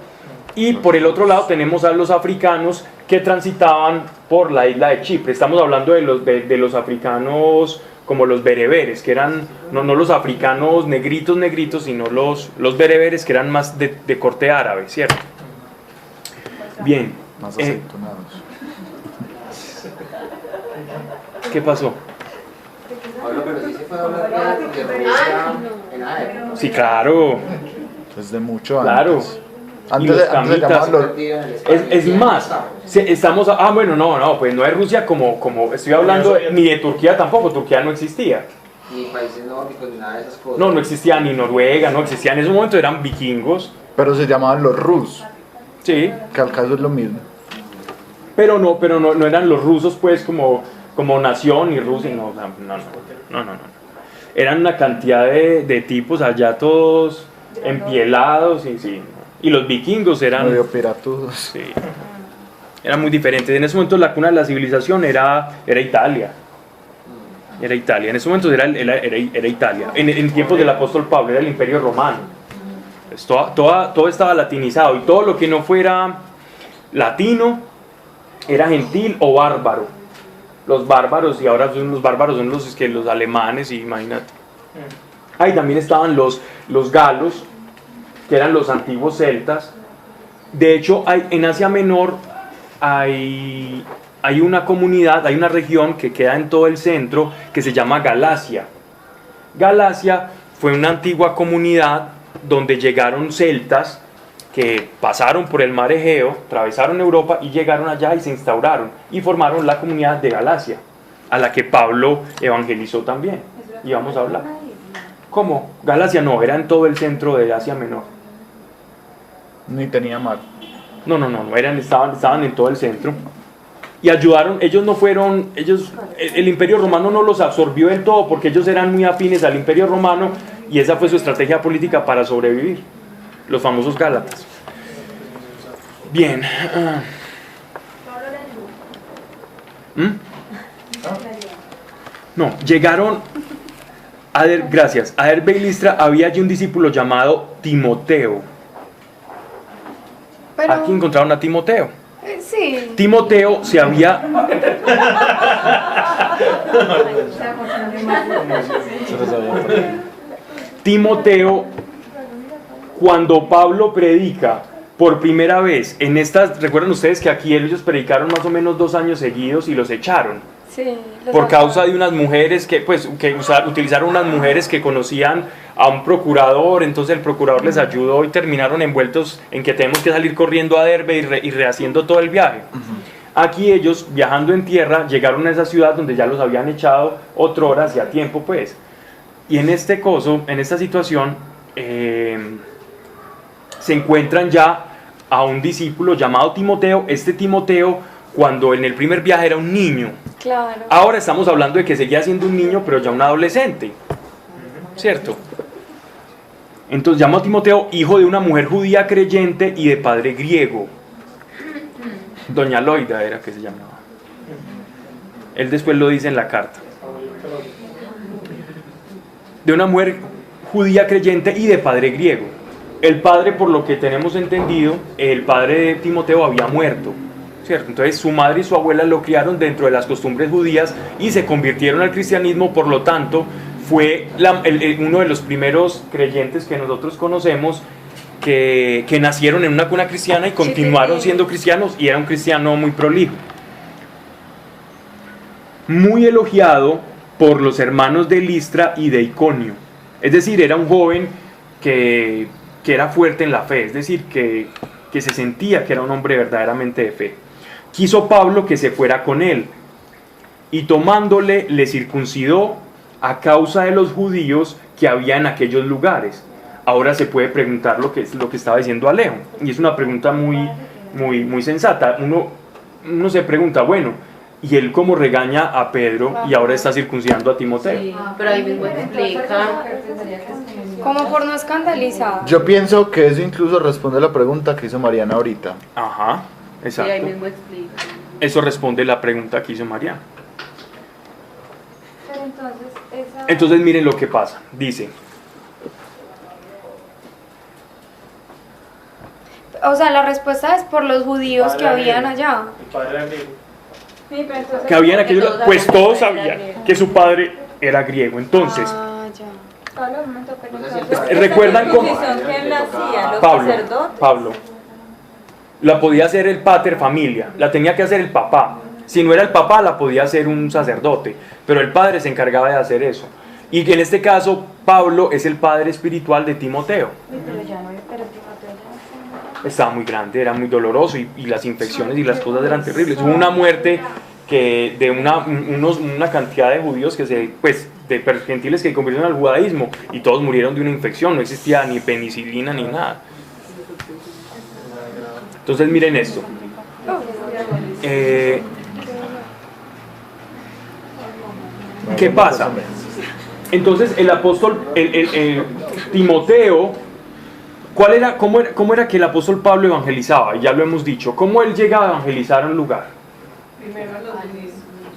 Y por el otro lado tenemos a los africanos, que transitaban por la isla de Chipre. Estamos hablando de los africanos como los bereberes, que eran no los africanos negritos, sino los bereberes, que eran más de corte árabe, ¿cierto? Bien. Más aceitunados. ¿Qué pasó? Pero sí se puede hablar de Rusia en la época. Sí, claro. Desde mucho antes. Claro. Antes de llamarlo. Es más, estamos. Pues no es Rusia como estoy hablando, ni de Turquía tampoco. Turquía no existía. Ni países nórdicos, ni nada de esas cosas. No existía ni Noruega, no existía. En ese momento eran vikingos. Pero se llamaban los Rus. Sí. Que al caso es lo mismo. Pero no eran los rusos, pues, como nación, ni Rusia. No. Eran una cantidad de tipos allá, todos empielados, y sí. Y los vikingos eran medio piratudos. Sí. Eran muy diferentes. En ese momento la cuna de la civilización era Italia. Era Italia. En ese momento era Italia. En tiempos del apóstol Pablo era el Imperio Romano. Pues todo estaba latinizado, y todo lo que no fuera latino era gentil o bárbaro. Los bárbaros, y ahora los bárbaros son los alemanes, imagínate. Ahí también estaban los galos, que eran los antiguos celtas. De hecho, en Asia Menor hay una comunidad, hay una región que queda en todo el centro, que se llama Galacia. Galacia fue una antigua comunidad donde llegaron celtas que pasaron por el mar Egeo, atravesaron Europa y llegaron allá y se instauraron y formaron la comunidad de Galacia, a la que Pablo evangelizó también. Y vamos a hablar. ¿Cómo? Galacia no, era en todo el centro de Asia Menor. Ni tenía mar. No, estaban en todo el centro. Y ayudaron, el Imperio Romano no los absorbió del todo, porque ellos eran muy afines al Imperio Romano, y esa fue su estrategia política para sobrevivir. Los famosos Gálatas. Bien. No, llegaron a Derbe y Listra. Había allí un discípulo llamado Timoteo. Pero, aquí encontraron a Timoteo. Sí. Timoteo se había... Timoteo, cuando Pablo predica por primera vez en estas, recuerdan ustedes que aquí ellos predicaron más o menos 2 años seguidos y los echaron. Sí, por causa de unas mujeres que utilizaron unas mujeres que conocían a un procurador. Entonces el procurador les ayudó y terminaron envueltos en que tenemos que salir corriendo a Derbe y rehaciendo todo el viaje. Aquí ellos, viajando en tierra, llegaron a esa ciudad donde ya los habían echado otrora, hacía tiempo pues. Y en esta situación se encuentran ya a un discípulo llamado Timoteo. Este Timoteo, cuando en el primer viaje era un niño. Claro. Ahora estamos hablando de que seguía siendo un niño, pero ya un adolescente. ¿Cierto? Entonces llamó a Timoteo, hijo de una mujer judía creyente y de padre griego. Doña Loida era que se llamaba. Él después lo dice en la carta. De una mujer judía creyente y de padre griego. El padre, por lo que tenemos entendido, el padre de Timoteo había muerto, ¿cierto? Entonces su madre y su abuela lo criaron dentro de las costumbres judías y se convirtieron al cristianismo. Por lo tanto, fue uno de los primeros creyentes que nosotros conocemos que nacieron en una cuna cristiana y continuaron siendo cristianos, y era un cristiano muy prolijo. Muy elogiado por los hermanos de Listra y de Iconio. Es decir, era un joven que era fuerte en la fe, es decir, que se sentía que era un hombre verdaderamente de fe. Quiso Pablo que se fuera con él, y tomándole le circuncidó a causa de los judíos que había en aquellos lugares. Ahora se puede preguntar lo que estaba diciendo Alejo, y es una pregunta muy sensata. Uno se pregunta, bueno, ¿y él cómo regaña a Pedro y ahora está circuncidando a Timoteo? Sí, pero ahí mismo explica. Como por no escandalizar. Yo pienso que eso incluso responde a la pregunta que hizo Mariana ahorita. Ajá, exacto. Sí, ahí mismo explica. Eso responde la pregunta que hizo Mariana. Pero Entonces miren lo que pasa. Dice, O sea, la respuesta es por los judíos que habían allá. El padre era griego. Sí, pero entonces, que habían aquellos, pues todos sabían griego. que su padre era griego. Entonces, Pablo, un momento, pero entonces, ¿recuerdan cómo? ¿Quién la hacía? ¿Los sacerdotes? Pablo. La podía hacer el pater familia, la tenía que hacer el papá. Si no era el papá, la podía hacer un sacerdote, pero el padre se encargaba de hacer eso. Y en este caso, Pablo es el padre espiritual de Timoteo. Pero ya no, pero Timoteo ya Estaba muy grande, era muy doloroso, y las infecciones y las cosas eran terribles. Hubo una muerte de una cantidad de judíos de gentiles que se convirtieron al judaísmo, y todos murieron de una infección. No existía ni penicilina ni nada. Entonces miren esto. ¿Qué pasa? Entonces el apóstol Timoteo, ¿cómo era que el apóstol Pablo evangelizaba? Ya lo hemos dicho. ¿Cómo él llegaba a evangelizar a un lugar? Primero a los judíos.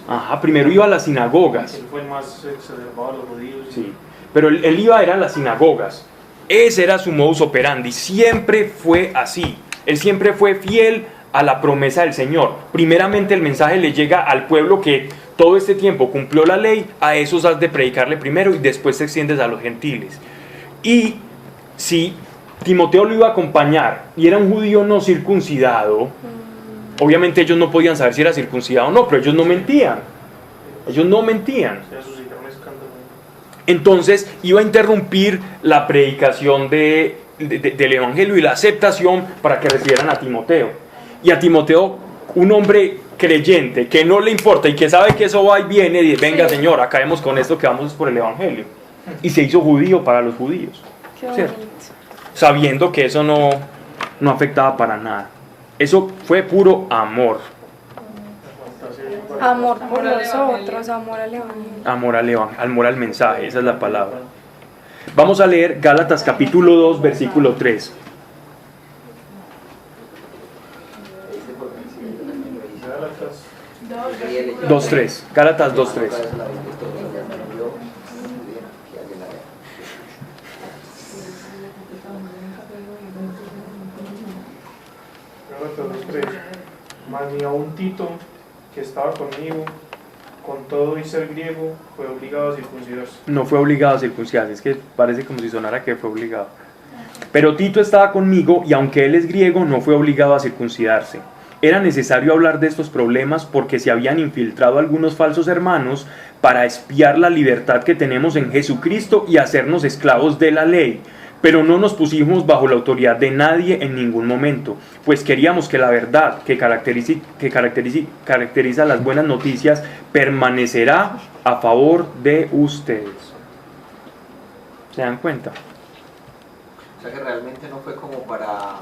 Ajá, primero iba a las sinagogas. Él fue el más exacerbado a los judíos. Sí, pero él iba a las sinagogas. Ese era su modus operandi. Siempre fue así. Él siempre fue fiel a la promesa del Señor. Primeramente el mensaje le llega al pueblo que todo este tiempo cumplió la ley. A esos has de predicarle primero, y después te extiendes a los gentiles. Y si Timoteo lo iba a acompañar y era un judío no circuncidado, obviamente ellos no podían saber si era circuncidado o no, pero ellos no mentían. Ellos no mentían. Entonces iba a interrumpir la predicación del evangelio y la aceptación para que recibieran a Timoteo. Y a Timoteo, un hombre creyente que no le importa y que sabe que eso va y viene, y dice, venga, Señor, acabemos con esto, que vamos por el evangelio. Y se hizo judío para los judíos, ¿cierto? Sabiendo que eso no afectaba para nada. Eso fue puro amor. Amor por los otros, amor al evangelio. Amor al mensaje, esa es la palabra. Vamos a leer Gálatas capítulo 2, versículo 3. Gálatas 2.3. Gálatas 2.3. Gálatas 2:3. Mas ni aun Tito, que estaba conmigo, con todo y ser griego, fue obligado a circuncidarse. No fue obligado a circuncidarse, es que parece como si sonara que fue obligado. Pero Tito estaba conmigo, y aunque él es griego, no fue obligado a circuncidarse. Era necesario hablar de estos problemas porque se habían infiltrado algunos falsos hermanos para espiar la libertad que tenemos en Jesucristo y hacernos esclavos de la ley. Pero no nos pusimos bajo la autoridad de nadie en ningún momento, pues queríamos que la verdad que caracteriza las buenas noticias permanecerá a favor de ustedes. ¿Se dan cuenta? O sea que realmente no fue como para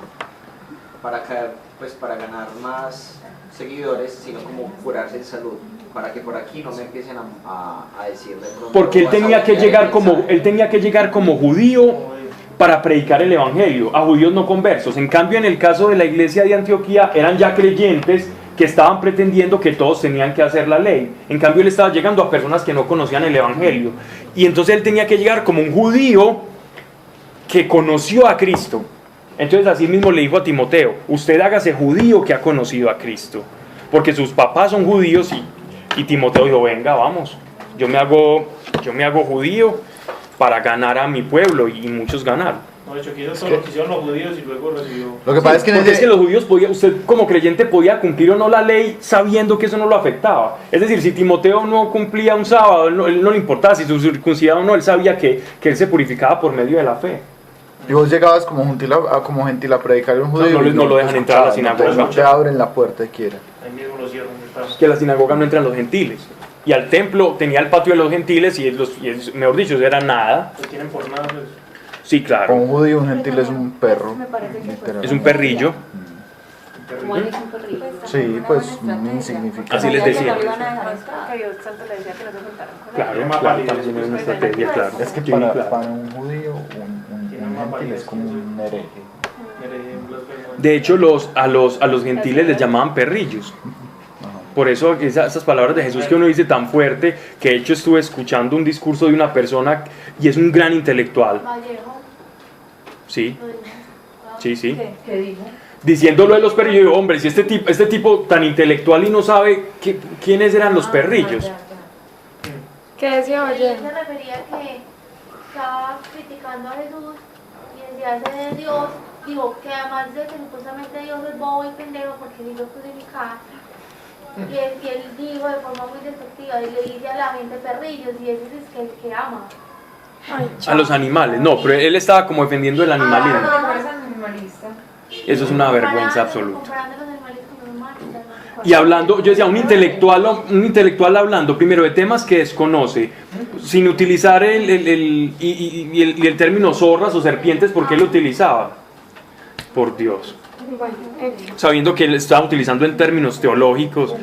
ganar más seguidores, sino como curarse en salud, para que por aquí no me empiecen a decir de pronto. Porque él tenía que llegar como judío para predicar el evangelio a judíos no conversos. En cambio, en el caso de la iglesia de Antioquía, eran ya creyentes que estaban pretendiendo que todos tenían que hacer la ley. En cambio, él estaba llegando a personas que no conocían el evangelio, y entonces él tenía que llegar como un judío que conoció a Cristo. Entonces así mismo le dijo a Timoteo, usted hágase judío que ha conocido a Cristo, porque sus papás son judíos. Y Timoteo dijo, venga, vamos, yo me hago yo me hago judío para ganar a mi pueblo, y muchos ganaron. No, de hecho, aquí hizo todo lo que hicieron los judíos y luego recibió. Lo que pasa es que, porque es que los judíos usted como creyente podía cumplir o no la ley sabiendo que eso no lo afectaba. Es decir, si Timoteo no cumplía un sábado, él no le importaba si su circuncidado o no, él sabía que él se purificaba por medio de la fe. Y vos llegabas como gentil a predicar a un judío. No lo dejan entrar a la sinagoga. No te abren la puerta y quiera. Ahí mismo lo cierran. Que a la sinagoga no entran los gentiles. Y al templo tenía el patio de los gentiles y mejor dicho, eso era nada. Lo tienen por nada. Pues. Sí, claro. Un judío, un gentil es un perro. Es un perrillo. Sí, pues insignificante. Así les decía. Claro, también es una estrategia, claro. Es que para un judío, un gentil es como un hereje. De hecho, a los gentiles les llamaban perrillos. Por eso esas palabras de Jesús que uno dice tan fuerte, que de hecho estuve escuchando un discurso de una persona y es un gran intelectual. Sí, sí. ¿Qué dijo? Diciéndolo de los perrillos, yo digo, hombre, si este tipo tan intelectual y no sabe quiénes eran los perrillos. ¿Qué decía oye? Se refería que estaba criticando a Jesús y decía ese de Dios, digo, que además de que supuestamente Dios es bobo y pendejo porque si lo crucificar, y él dijo de forma muy despectiva y le dice a la gente perrillos, y ese es el que ama. A los animales, no, pero él estaba como defendiendo el animalismo. Eso es una vergüenza absoluta. Y hablando, yo decía, un intelectual hablando primero de temas que desconoce, sin utilizar el término zorras o serpientes, porque él lo utilizaba. Por Dios. Sabiendo que él estaba utilizando en términos teológicos.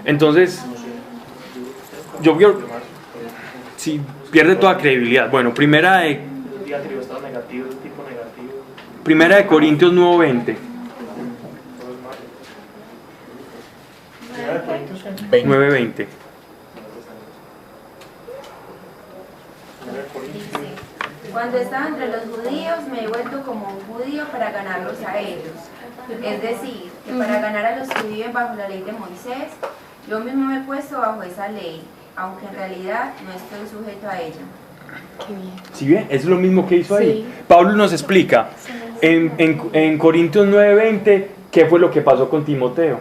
Entonces, yo creo, sí, pierde toda credibilidad. Bueno, Primera de Corintios 9:20. 9:20. Cuando estaba entre los judíos me he vuelto como un judío para ganarlos a ellos. Es decir, que para ganar a los que viven bajo la ley de Moisés, yo mismo me he puesto bajo esa ley, aunque en realidad no estoy sujeto a ella. ¿Sí bien? Es lo mismo que hizo ahí. Pablo nos explica en Corintios 9:20 qué fue lo que pasó con Timoteo.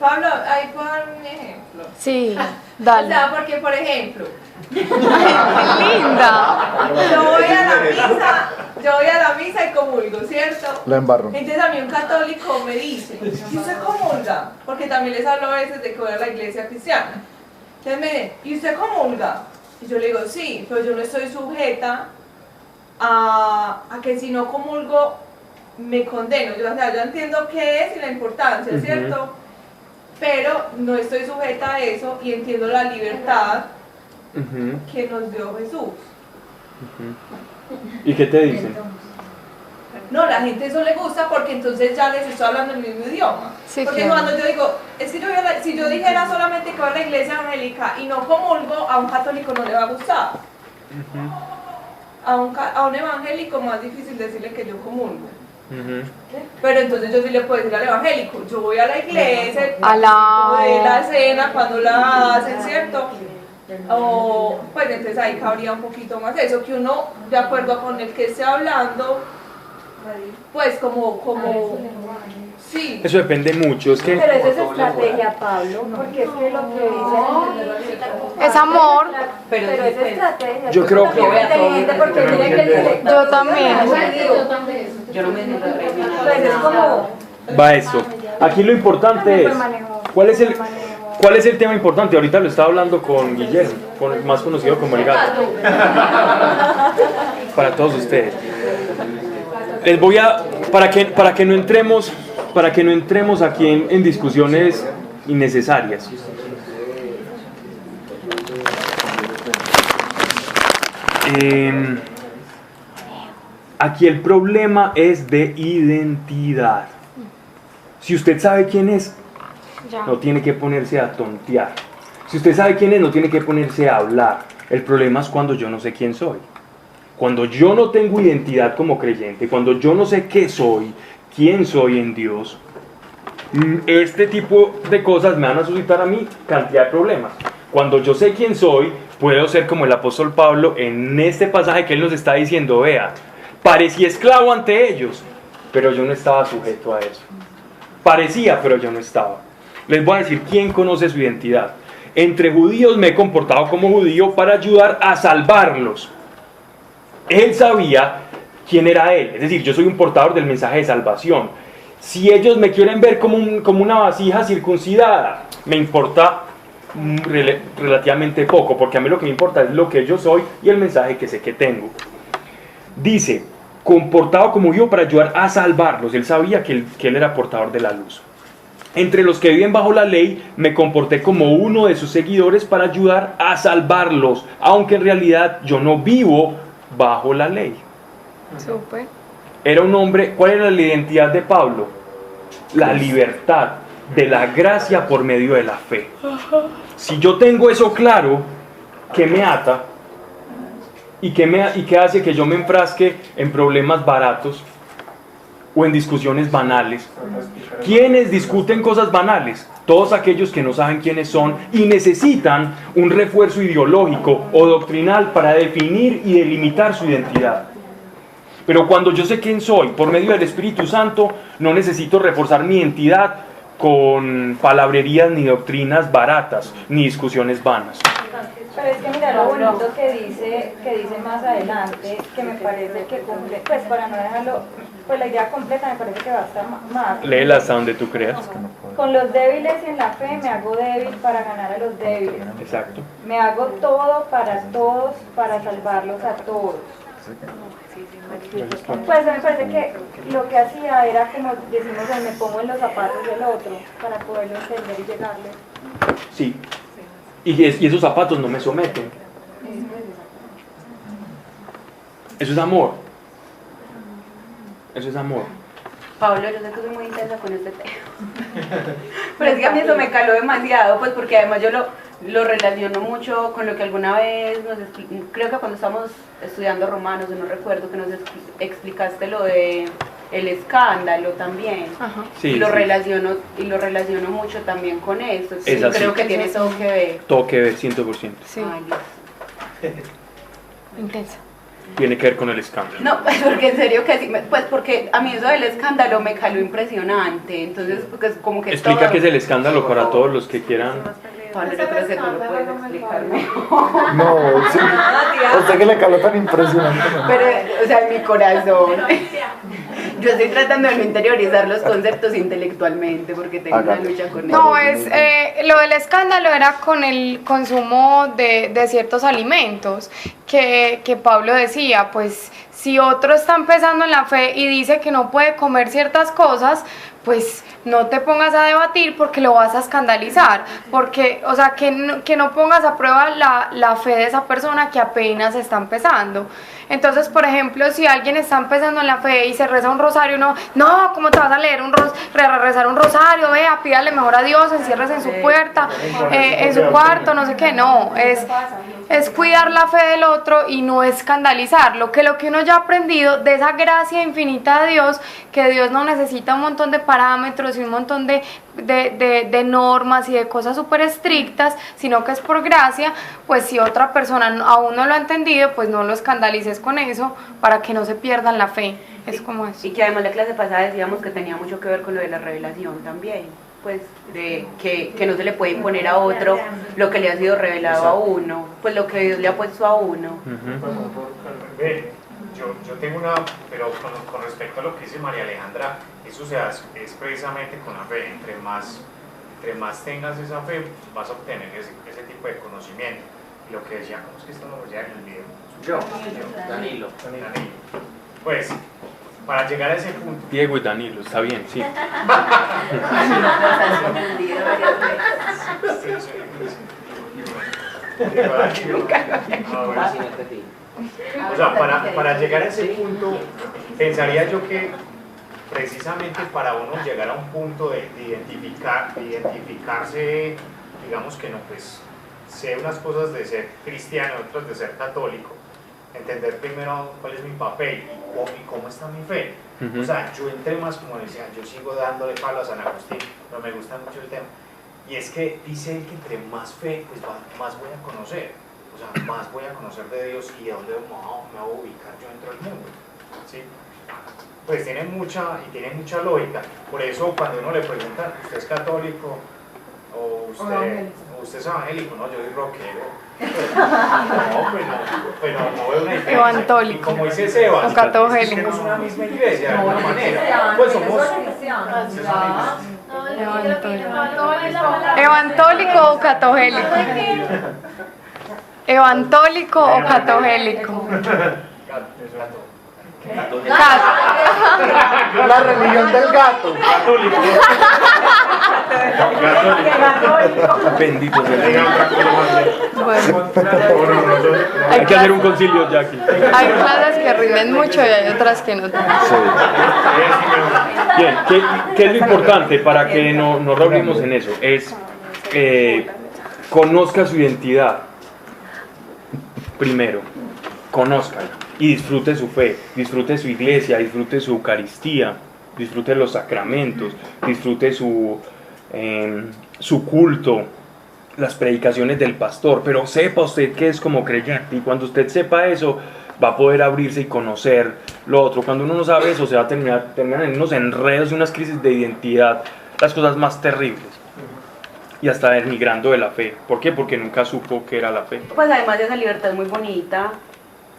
Pablo, ahí puedo dar un ejemplo. Sí, dale. O sea, porque por ejemplo, linda. Yo voy a la misa y comulgo, ¿cierto? La embarro. Entonces a mí un católico me dice, ¿y usted comulga? Porque también les hablo a veces de que voy a la iglesia cristiana. Entonces me dice, ¿y usted comulga? Y yo le digo, sí, pero yo no estoy sujeta a que si no comulgo me condeno. Yo entiendo qué es y la importancia, ¿cierto? Pero no estoy sujeta a eso y entiendo la libertad que nos dio Jesús. ¿Y qué te dicen? No, la gente eso le gusta porque entonces ya les estoy hablando el mismo idioma. Sí, porque claro. Cuando yo digo, es que si yo dijera solamente que voy a la iglesia evangélica y no comulgo, a un católico no le va a gustar. A un evangélico más difícil decirle que yo comulgo. Pero entonces yo sí le puedo decir al evangélico, yo voy a la iglesia, voy a la cena cuando la hacen, ¿cierto? O pues entonces ahí cabría un poquito más eso, que uno de acuerdo con el que esté hablando, pues como sí. Eso depende mucho, es que... Pero eso es estrategia, Pablo, porque es que lo que dice es amor. Pero es estrategia. Yo creo que... Yo también. Yo no me pues es como... Va eso. Aquí lo importante es... ¿Cuál es el tema importante? Ahorita lo estaba hablando con Guillermo, más conocido como el gato. Para todos ustedes. Les voy a... Para que no entremos aquí en discusiones innecesarias. Aquí el problema es de identidad. Si usted sabe quién es, no tiene que ponerse a tontear. Si usted sabe quién es, no tiene que ponerse a hablar. El problema es cuando yo no sé quién soy. Cuando yo no tengo identidad como creyente, cuando yo no sé qué soy, quién soy en Dios, este tipo de cosas me van a suscitar a mí cantidad de problemas. Cuando yo sé quién soy, puedo ser como el apóstol Pablo en este pasaje que él nos está diciendo, vea, parecía esclavo ante ellos, pero yo no estaba sujeto a eso. Parecía, pero yo no estaba. Les voy a decir quién conoce su identidad. Entre judíos me he comportado como judío para ayudar a salvarlos. Él sabía quién era él, es decir, yo soy un portador del mensaje de salvación. Si ellos me quieren ver como una vasija circuncidada, me importa relativamente poco, porque a mí lo que me importa es lo que yo soy y el mensaje que sé que tengo. Dice, comportado como yo para ayudar a salvarlos. Él sabía que él era portador de la luz. Entre los que viven bajo la ley, me comporté como uno de sus seguidores para ayudar a salvarlos, aunque en realidad yo no vivo bajo la ley. Súper. Era un hombre, ¿cuál era la identidad de Pablo? La libertad de la gracia por medio de la fe. Si yo tengo eso claro, ¿qué me ata? ¿Y qué hace que yo me enfrasque en problemas baratos o en discusiones banales? ¿Quiénes discuten cosas banales? Todos aquellos que no saben quiénes son y necesitan un refuerzo ideológico o doctrinal para definir y delimitar su identidad. Pero cuando yo sé quién soy, por medio del Espíritu Santo, no necesito reforzar mi identidad con palabrerías ni doctrinas baratas, ni discusiones vanas. Pero es que mira lo bonito que dice más adelante, que me parece que cumple, pues para no dejarlo, pues la idea completa me parece que va a estar más. Léela hasta donde tú creas. Con los débiles y en la fe me hago débil para ganar a los débiles. Exacto. Me hago todo para todos, para salvarlos a todos. Pues me parece que lo que hacía era como decimos, me pongo en los zapatos del otro para poderlo entender y llegarle. Sí. Y esos zapatos no me someten. Eso es amor. Eso es amor. Pablo, yo sé que soy muy intensa con este tema. Pero es que a mí eso me caló demasiado, pues porque además yo lo relaciono mucho con lo que alguna vez creo que cuando estábamos estudiando Romanos, no recuerdo, que nos explicaste lo de el escándalo también. Ajá. Sí, y lo sí. relaciono mucho también con eso. Sí, es así. Creo que tiene todo que ver. Todo que ver, 100%. Sí. Ay, Intensa. Tiene que ver con el escándalo. no, pues porque en serio que sí, pues porque a mí eso del escándalo me caló impresionante. Entonces, pues como que Explica todo... qué es el escándalo para todos los que quieran. Pablo, yo creo que tú lo puedes explicar mejor. No, sí. Usted que le caló tan impresionante. Pero, o sea, en mi corazón. Yo estoy tratando de no interiorizar los conceptos intelectualmente porque tengo una lucha con eso. No, lo del escándalo era con el consumo de ciertos alimentos que Pablo decía, pues si otro está empezando en la fe y dice que no puede comer ciertas cosas, pues no te pongas a debatir porque lo vas a escandalizar, porque, o sea, que no pongas a prueba la fe de esa persona que apenas está empezando. Entonces, por ejemplo, si alguien está empezando en la fe y se reza un rosario, no, ¿cómo te vas a leer rezar un rosario? Vea, pídale mejor a Dios, enciérrese en su puerta, en su cuarto, no sé qué, no, es cuidar la fe del otro y no escandalizarlo, que lo que uno ya ha aprendido de esa gracia infinita de Dios, que Dios no necesita un montón de parámetros y un montón de normas y de cosas súper estrictas, sino que es por gracia, pues si otra persona aún no lo ha entendido, pues no lo escandalices con eso para que no se pierdan la fe, es como eso. Y que además la clase pasada decíamos que tenía mucho que ver con lo de la revelación también, pues de que no se le puede imponer a otro lo que le ha sido revelado a uno, pues lo que Dios le ha puesto a uno. Yo tengo pero con respecto a lo que dice María Alejandra, eso es precisamente con la fe. Entre más tengas esa fe, vas a obtener ese tipo de conocimiento. Y lo que decía, ¿cómo es que esto lo decía en el video? Danilo. Pues, para llegar a ese punto. Diego y Danilo, está bien, sí. O sea, para llegar a ese punto, pensaría yo que precisamente para uno llegar a un punto de identificarse, digamos que no, pues sé unas cosas de ser cristiano, otras de ser católico, entender primero cuál es mi papel y cómo está mi fe. O sea, yo entré más, como decía, yo sigo dándole palo a San Agustín, pero me gusta mucho el tema. Y es que dice él que entre más fe, pues más voy a conocer. o sea, más voy a conocer de Dios y a dónde me voy a ubicar yo dentro del mundo, ¿sí? Pues tiene mucha lógica. Por eso cuando uno le pregunta, ¿usted es católico? O usted es evangélico, no, yo soy rockero. No, pues no veo una diferencia. Evantólico. Y como dice Sebas, o católico. somos una misma iglesia de alguna manera. Pues somos Evantólico o católico. Evantólico o católico. La religión del gato. Bendito sea el Bueno, Hay que hacer un concilio, Jackie. hay clases que rinden mucho y hay otras que no tanto. Bien, ¿qué es lo importante para que no nos reunimos en eso? Es conozca su identidad. Primero, conózcala y disfrute su fe, disfrute su iglesia, disfrute su Eucaristía, disfrute los sacramentos, disfrute su culto, las predicaciones del pastor, pero sepa usted que es como creyente, y cuando usted sepa eso va a poder abrirse y conocer lo otro. Cuando uno no sabe eso se va a terminar en unos enredos y unas crisis de identidad, las cosas más terribles, y hasta denigrando de la fe. ¿Por qué? Porque nunca supo qué era la fe. Pues además de esa libertad es muy bonita.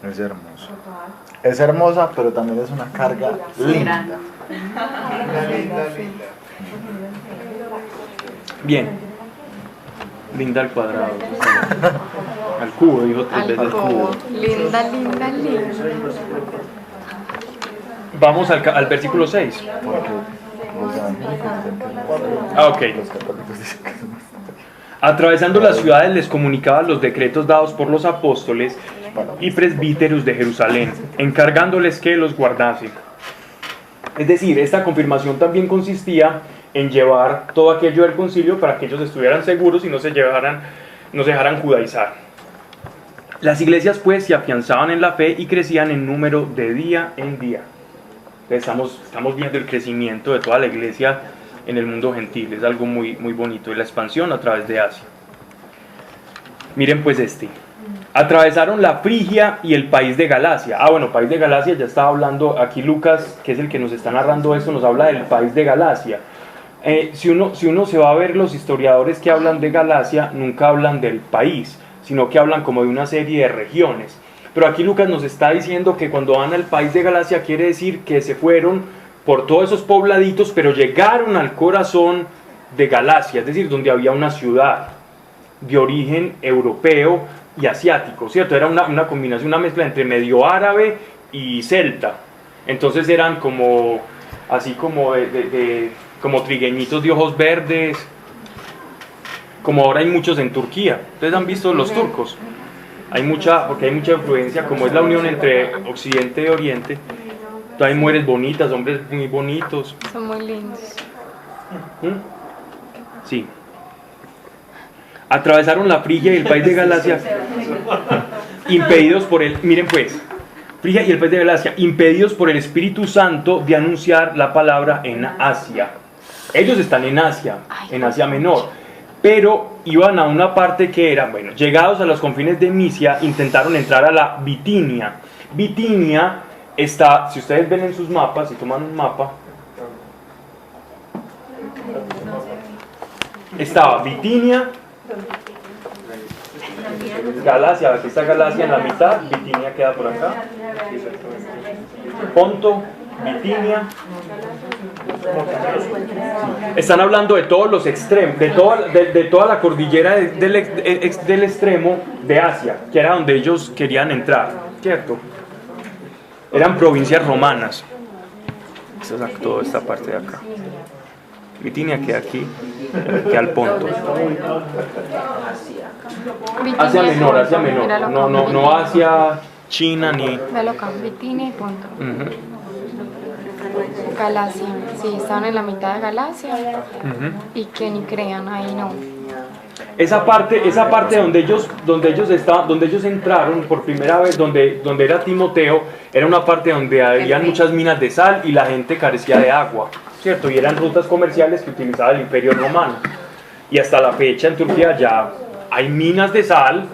Es hermoso. Es hermosa, pero también es una carga linda. Bien. Linda al cuadrado. Al cubo, dijo 3 veces cubo. Linda, linda, linda. Vamos al versículo 6. Ok. Atravesando las ciudades les comunicaba los decretos dados por los apóstoles y presbíteros de Jerusalén, encargándoles que los guardasen. Es decir, esta confirmación también consistía en llevar todo aquello del concilio para que ellos estuvieran seguros y no se dejaran judaizar. Las iglesias pues se afianzaban en la fe y crecían en número de día en día. Entonces, estamos viendo el crecimiento de toda la iglesia en el mundo gentil, es algo muy, muy bonito, y la expansión a través de Asia. Miren pues atravesaron la Frigia y el país de Galacia. Bueno, país de Galacia, ya estaba hablando aquí Lucas, que es el que nos está narrando esto, nos habla del país de Galacia. Si uno se va a ver los historiadores que hablan de Galacia, nunca hablan del país, sino que hablan como de una serie de regiones. Pero aquí Lucas nos está diciendo que cuando van al país de Galacia quiere decir que se fueron por todos esos pobladitos, pero llegaron al corazón de Galacia, es decir, donde había una ciudad de origen europeo y asiático, ¿cierto? Era una combinación, una mezcla entre medio árabe y celta. Entonces eran como, así como como trigueñitos de ojos verdes, como ahora hay muchos en Turquía. ¿Ustedes han visto los turcos? Porque hay mucha influencia, como es la unión entre Occidente y Oriente. Entonces hay mujeres bonitas, hombres muy bonitos. Son muy lindos. Sí. Atravesaron la Frigia y el país de Galacia, impedidos por miren pues, Frigia y el país de Galacia, impedidos por el Espíritu Santo de anunciar la palabra en Asia. Ellos están en Asia Menor, pero iban a una parte que era, llegados a los confines de Misia, intentaron entrar a la Bitinia. Bitinia está, si ustedes ven en sus mapas, si toman un mapa, estaba Bitinia, Galacia, aquí está Galacia en la mitad, Bitinia queda por acá, Ponto, Bitinia. Están hablando de todos los extremos, de toda la cordillera del extremo de Asia, que era donde ellos querían entrar, ¿cierto? Eran provincias romanas. Esa es toda esta parte de acá. Bitinia queda aquí, queda al Ponto. Asia Menor, no Asia China ni. Velo acá, Bitinia y Ponto. Galacia, sí, estaban en la mitad de Galacia. Y que ni crean, ahí no. Esa parte donde ellos entraron por primera vez, donde era Timoteo, era una parte donde había muchas minas de sal y la gente carecía de agua, ¿cierto? Y eran rutas comerciales que utilizaba el Imperio Romano. Y hasta la fecha en Turquía ya hay minas de sal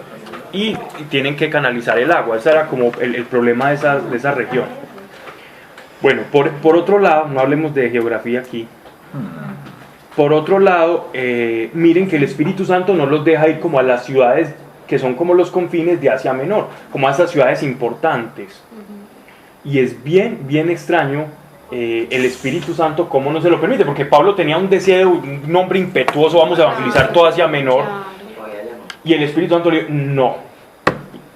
y tienen que canalizar el agua. Ese era como el problema de esa región. Bueno, por otro lado, no hablemos de geografía aquí. Por otro lado, miren que el Espíritu Santo no los deja ir como a las ciudades que son como los confines de Asia Menor, como a esas ciudades importantes. Y es bien extraño el Espíritu Santo cómo no se lo permite, porque Pablo tenía un deseo, un hombre impetuoso, vamos a evangelizar toda Asia Menor, y el Espíritu Santo le dijo, no,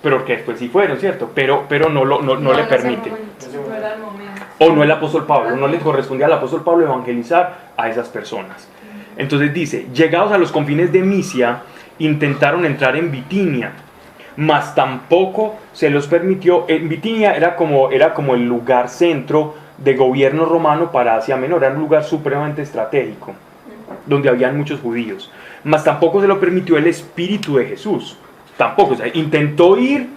pero que después sí fueron, ¿cierto? Pero no le permite. O no el apóstol Pablo, no le correspondía al apóstol Pablo evangelizar a esas personas. Entonces dice, llegados a los confines de Misia, intentaron entrar en Bitinia, mas tampoco se los permitió. En Bitinia era como el lugar centro de gobierno romano para Asia Menor, era un lugar supremamente estratégico, donde habían muchos judíos. Mas tampoco se lo permitió el Espíritu de Jesús, tampoco, o sea, intentó ir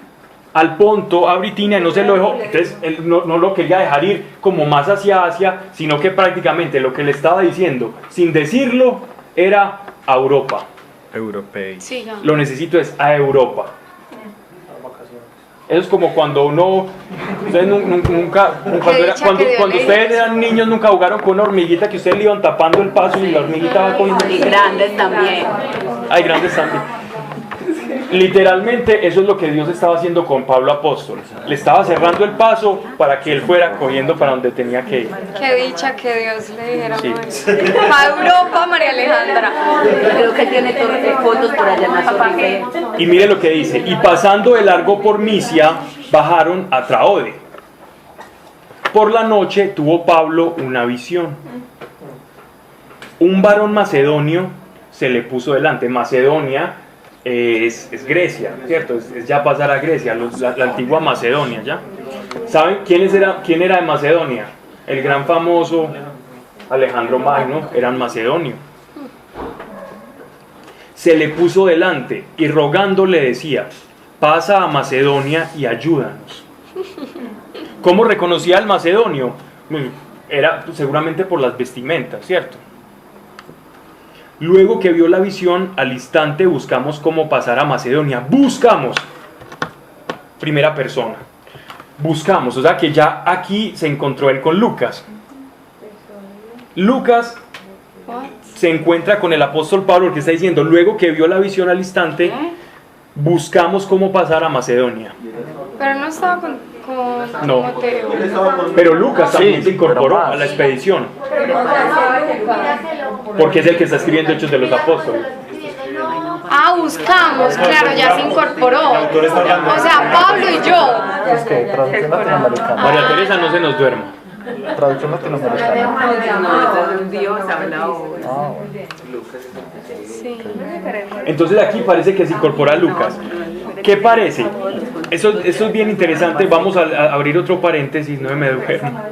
al Ponto, a Bitinia, no se lo dejó, entonces él no lo quería dejar ir como más hacia Asia, sino que prácticamente lo que le estaba diciendo, sin decirlo, era a Europa. Europeo. Sí, ya. Lo necesito es a Europa. Eso es como cuando uno, ustedes nunca, cuando ustedes eran niños nunca jugaron con una hormiguita que ustedes le iban tapando el paso y la hormiguita va con... Y grandes también. Hay grandes también. Literalmente eso es lo que Dios estaba haciendo con Pablo apóstol. Le estaba cerrando el paso para que él fuera cogiendo para donde tenía que ir. Qué dicha que Dios le dijera. Sí. A Europa, María Alejandra. Creo que tiene fotos por allá en la torre. Y mire lo que dice, y pasando de largo por Misia, bajaron a Traode. Por la noche tuvo Pablo una visión. Un varón macedonio se le puso delante. Macedonia es Grecia, ¿cierto? Es ya pasar a Grecia, la antigua Macedonia, ¿ya? ¿Saben quién era de Macedonia? El gran famoso Alejandro Magno, eran macedonio. Se le puso delante y rogando le decía, pasa a Macedonia y ayúdanos. ¿Cómo reconocía al macedonio? Era seguramente por las vestimentas, ¿cierto? Luego que vio la visión, al instante buscamos cómo pasar a Macedonia. Buscamos. Primera persona. Buscamos. O sea que ya aquí se encontró él con Lucas. Lucas se encuentra con el apóstol Pablo, que está diciendo, luego que vio la visión al instante, buscamos cómo pasar a Macedonia. Pero no estaba con No. Timoteo. Pero Lucas también se incorporó a la expedición, porque es el que está escribiendo Hechos de los Apóstoles. Ah, buscamos, claro, ya se incorporó. O sea, Pablo y yo. Es que traducción latinoamericana. María Teresa, no se nos duerma. Traducción latinoamericana. No, es Dios habla hoy. Sí. Entonces aquí parece que se incorpora Lucas. ¿Qué parece? Eso es bien interesante. Vamos a abrir otro paréntesis, no me duermo.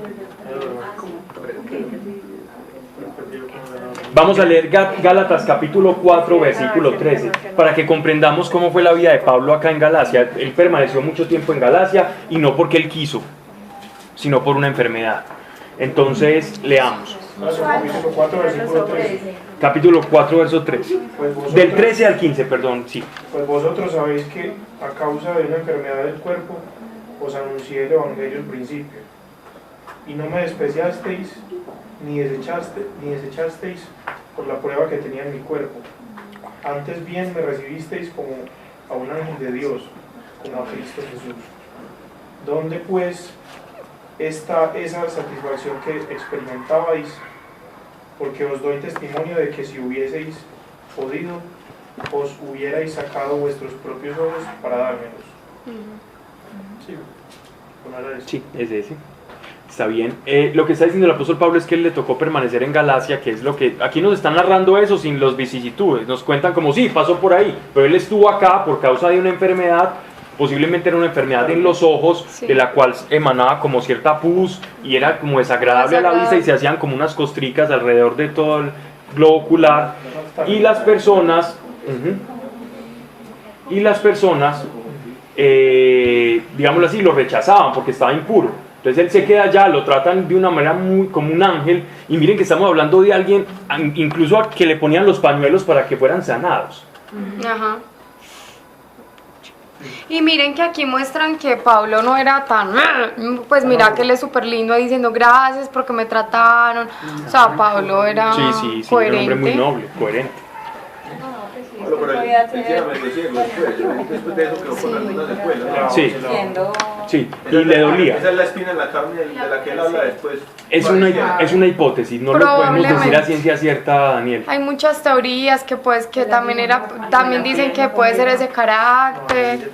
Vamos a leer Gálatas capítulo 4, versículo 13, para que comprendamos cómo fue la vida de Pablo acá en Galacia. Él permaneció mucho tiempo en Galacia, y no porque él quiso, sino por una enfermedad. Entonces, leamos. Capítulo 4, versículo 13. Capítulo 4, verso 13. Del 13 al 15, perdón, sí. Pues vosotros sabéis que a causa de una enfermedad del cuerpo os anuncié el evangelio al principio, y no me despreciasteis ni desechasteis por la prueba que tenía en mi cuerpo. Antes bien me recibisteis como a un ángel de Dios, como a Cristo Jesús. ¿Dónde pues está esa satisfacción que experimentabais? Porque os doy testimonio de que si hubieseis podido, os hubierais sacado vuestros propios ojos para dármelos. Sí, es ese. Está bien. Lo que está diciendo el apóstol Pablo es que él le tocó permanecer en Galacia, que es lo que... Aquí nos están narrando eso sin los vicisitudes. Nos cuentan como, sí, pasó por ahí, pero él estuvo acá por causa de una enfermedad. Posiblemente era una enfermedad en los ojos, sí, de la cual emanaba como cierta pus y era como desagradable a la vista, y se hacían como unas costricas alrededor de todo el globo ocular, y las personas digámoslo así, lo rechazaban porque estaba impuro. Entonces él se queda allá, lo tratan de una manera muy como un ángel, y miren que estamos hablando de alguien incluso a que le ponían los pañuelos para que fueran sanados. Ajá. Y miren que aquí muestran que Pablo no era tan, pues mira que él es súper lindo ahí diciendo gracias porque me trataron. O sea, Pablo era sí, coherente. Un hombre muy noble, coherente. Bueno, pero él tiene bendecido después de eso quedó con algunas secuelas. Sí, sí, y le dolía. Esa es la espina en la carne de la que él habla después. Es una hipótesis, no lo podemos decir a ciencia cierta, Daniel. Hay muchas teorías que pues que también dicen que puede ser ese carácter.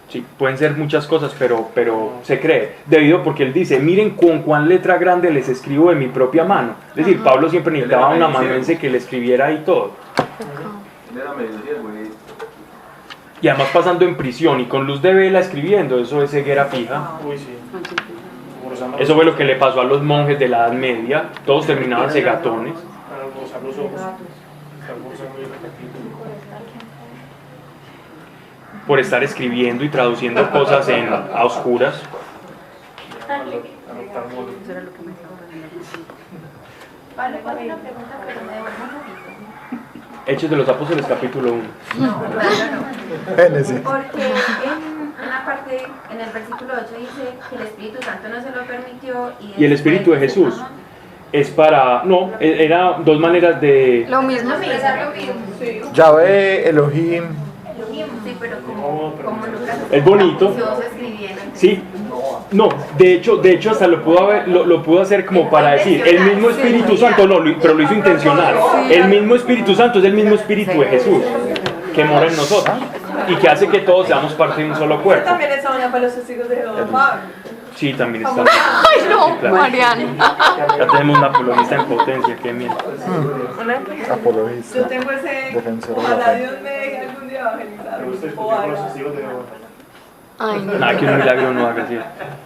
Sí, pueden ser muchas cosas, pero se cree, debido porque él dice, miren con cuán letra grande les escribo de mi propia mano. Es decir, Pablo siempre necesitaba un amanuense que le escribiera ahí todo. Y además pasando en prisión y con luz de vela escribiendo, eso es ceguera fija. Eso fue lo que le pasó a los monjes de la Edad Media, todos terminaban cegatones. Por estar escribiendo y traduciendo cosas a oscuras. Hechos de los Apóstoles, capítulo 1. No, claro, no. Génesis. Porque en una parte, en el versículo 8 dice que el Espíritu Santo no se lo permitió. Y el Espíritu de Jesús es para... No, era dos maneras de... Lo mismo. Yahvé, Elohim. Sí, pero como Lucas es bonito. Sí. No, de hecho hasta lo pudo hacer como para decir, el mismo Espíritu Santo, no, pero lo hizo intencional. El mismo Espíritu Santo es el mismo Espíritu de Jesús que mora en nosotros y que hace que todos seamos parte de un solo cuerpo. También está una para los testigos de Jehová. Sí, también está. Ay, no, sí, claro. Mariana. Ya tenemos una apologista en potencia, qué miedo. Apologista. Yo tengo ese. Ojalá Dios me deje algún día evangelizar. Ay, no. Nada, que un milagro no haga así.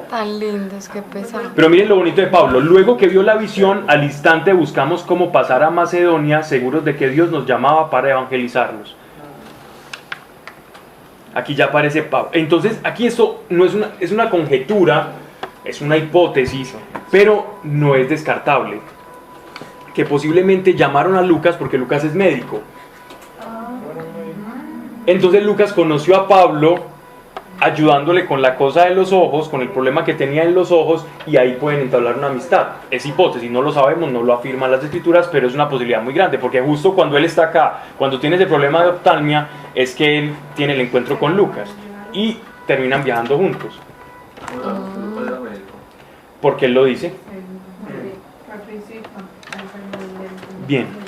Tan lindos, qué pesado. Pero miren lo bonito de Pablo. Luego que vio la visión, al instante buscamos cómo pasar a Macedonia, seguros de que Dios nos llamaba para evangelizarlos. Aquí ya aparece Pablo. Entonces, aquí esto no es una conjetura, es una hipótesis, pero no es descartable. Que posiblemente llamaron a Lucas porque Lucas es médico. Entonces Lucas conoció a Pablo ayudándole con la cosa de los ojos, con el problema que tenía en los ojos, y ahí pueden entablar una amistad. Es hipótesis, no lo sabemos, no lo afirman las escrituras, pero es una posibilidad muy grande, porque justo cuando él está acá, cuando tiene ese problema de oftalmia, es que él tiene el encuentro con Lucas, y terminan viajando juntos. Porque él lo dice. Bien.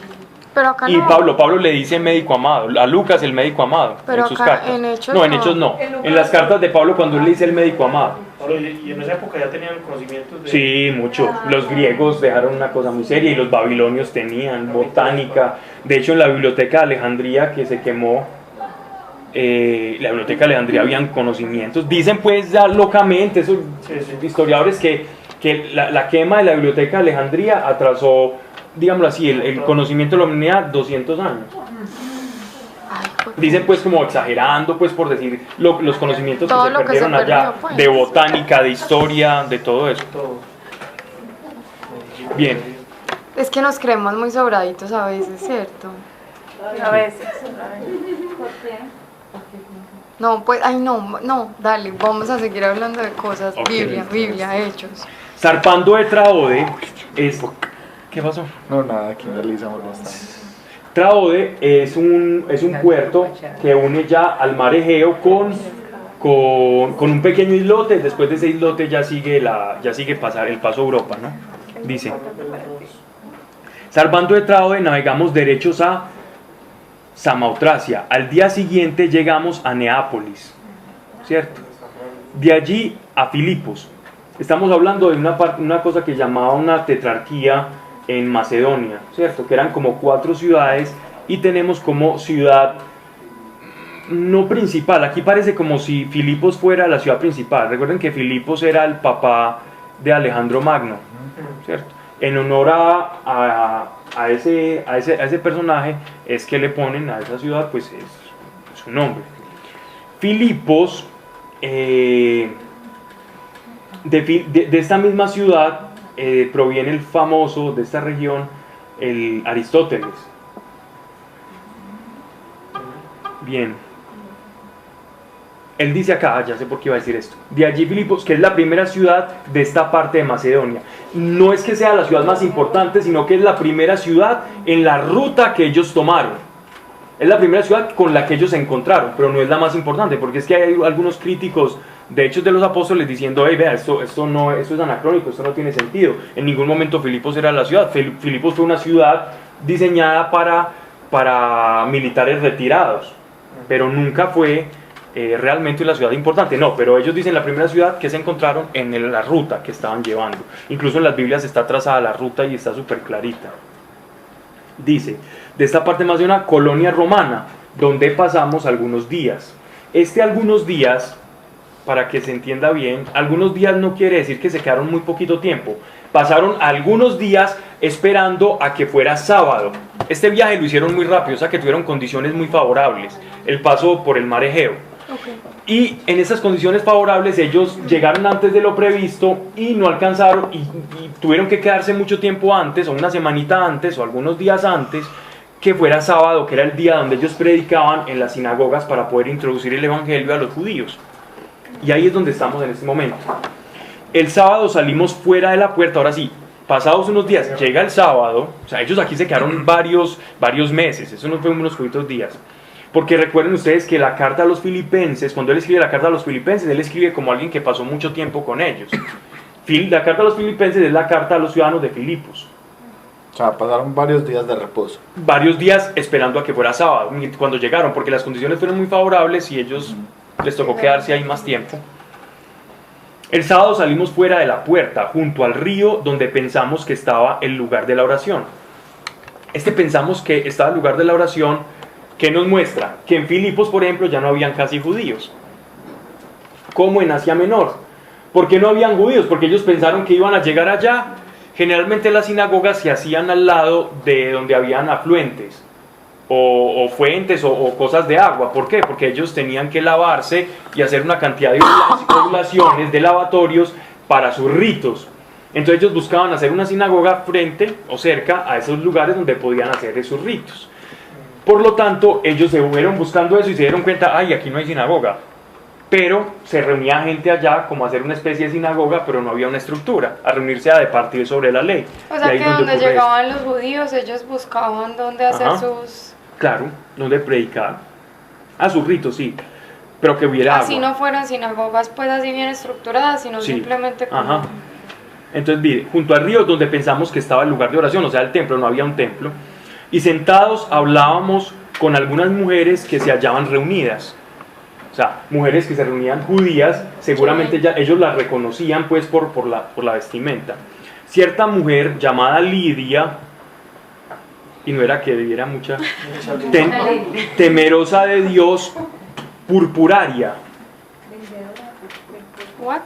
Pero acá y no. Pablo le dice médico amado, a Lucas el médico amado, pero en sus acá, cartas. en Hechos no, en Hechos no. En las cartas de Pablo cuando él le dice el médico amado. Y en esa época ya tenían conocimientos de... Sí, mucho. Los griegos dejaron una cosa muy seria y los babilonios tenían botánica. De hecho, en la biblioteca de Alejandría que se quemó, la biblioteca de Alejandría habían conocimientos. Dicen pues ya locamente esos historiadores que la quema de la biblioteca de Alejandría atrasó, digámoslo así, el conocimiento de la humanidad 200 años. Dicen pues como exagerando pues por decir los conocimientos que se perdieron allá, pues. De botánica, de historia, de todo eso. Bien. Es que nos creemos muy sobraditos a veces, ¿cierto? A veces. ¿Por qué? No, pues, ay no, dale, vamos a seguir hablando de cosas. Okay. Biblia, Hechos. Zarpando de Traode es... ¿Qué pasó? No, nada, aquí analizamos bastante. Traode es un puerto que une ya al mar Egeo con un pequeño islote. Después de ese islote ya sigue pasar el paso a Europa, ¿no? Dice: zarpando de Traode navegamos derechos a Samautracia. Al día siguiente llegamos a Neápolis, ¿cierto? De allí a Filipos. Estamos hablando de una cosa que llamaba una tetrarquía en Macedonia, ¿cierto? Que eran como 4 ciudades y tenemos como ciudad no principal. Aquí parece como si Filipos fuera la ciudad principal. Recuerden que Filipos era el papá de Alejandro Magno, ¿cierto? En honor a ese personaje es que le ponen a esa ciudad pues es su nombre. Filipos, de esta misma ciudad proviene el famoso de esta región, el Aristóteles. Bien. Él dice acá, ya sé por qué iba a decir esto, de allí Filipos, que es la primera ciudad de esta parte de Macedonia. No es que sea la ciudad más importante, sino que es la primera ciudad en la ruta que ellos tomaron. Es la primera ciudad con la que ellos se encontraron, pero no es la más importante, porque es que hay algunos críticos de Hechos de los Apóstoles diciendo, hey, vea, esto es anacrónico, esto no tiene sentido. En ningún momento Filipos era la ciudad. Filipos fue una ciudad diseñada para militares retirados, pero nunca fue realmente la ciudad importante. No, pero ellos dicen la primera ciudad que se encontraron en la ruta que estaban llevando. Incluso en las Biblias está trazada la ruta y está súper clarita. Dice, de esta parte más de una colonia romana, donde pasamos algunos días. Algunos días, para que se entienda bien, algunos días no quiere decir que se quedaron muy poquito tiempo. Pasaron algunos días esperando a que fuera sábado. Este viaje lo hicieron muy rápido, o sea que tuvieron condiciones muy favorables. El paso por el mar Egeo. Okay. Y en esas condiciones favorables ellos llegaron antes de lo previsto y no alcanzaron y tuvieron que quedarse mucho tiempo antes, o una semanita antes, o algunos días antes, que fuera sábado, que era el día donde ellos predicaban en las sinagogas para poder introducir el evangelio a los judíos. Y ahí es donde estamos en este momento. El sábado salimos fuera de la puerta, ahora sí, pasados unos días, llega el sábado, o sea, ellos aquí se quedaron varios meses, eso no fue unos poquitos días. Porque recuerden ustedes que la carta a los filipenses, cuando él escribe la carta a los filipenses, él escribe como alguien que pasó mucho tiempo con ellos. La carta a los filipenses es la carta a los ciudadanos de Filipos. O sea, pasaron varios días de reposo. Varios días esperando a que fuera sábado, cuando llegaron, porque las condiciones fueron muy favorables y ellos les tocó quedarse ahí más tiempo. El sábado salimos fuera de la puerta, junto al río donde pensamos que estaba el lugar de la oración. Pensamos que estaba el lugar de la oración, que nos muestra que en Filipos, por ejemplo, ya no habían casi judíos, como en Asia Menor. ¿Por qué no habían judíos? Porque ellos pensaron que iban a llegar allá. Generalmente las sinagogas se hacían al lado de donde habían afluentes, o fuentes, o cosas de agua. ¿Por qué? Porque ellos tenían que lavarse y hacer una cantidad de oblaciones, de lavatorios para sus ritos. Entonces ellos buscaban hacer una sinagoga frente o cerca a esos lugares donde podían hacer esos ritos. Por lo tanto, ellos se fueron buscando eso y se dieron cuenta, ay, aquí no hay sinagoga. Pero se reunía gente allá como a hacer una especie de sinagoga, pero no había una estructura, a reunirse a departir sobre la ley. O sea que donde llegaban los judíos, ellos buscaban dónde hacer sus... Claro, donde predicar. A sus ritos, sí. Pero que hubiera así agua. No fueran sinagogas pues así bien estructuradas, sino sí. Simplemente como... Entonces, mire, junto al río donde pensamos que estaba el lugar de oración, o sea, el templo, no había un templo. Y sentados hablábamos con algunas mujeres que se hallaban reunidas. O sea, mujeres que se reunían judías, seguramente ya ellos las reconocían pues por la vestimenta. Cierta mujer llamada Lidia, y no era que debiera mucha, temerosa de Dios, purpuraria. What?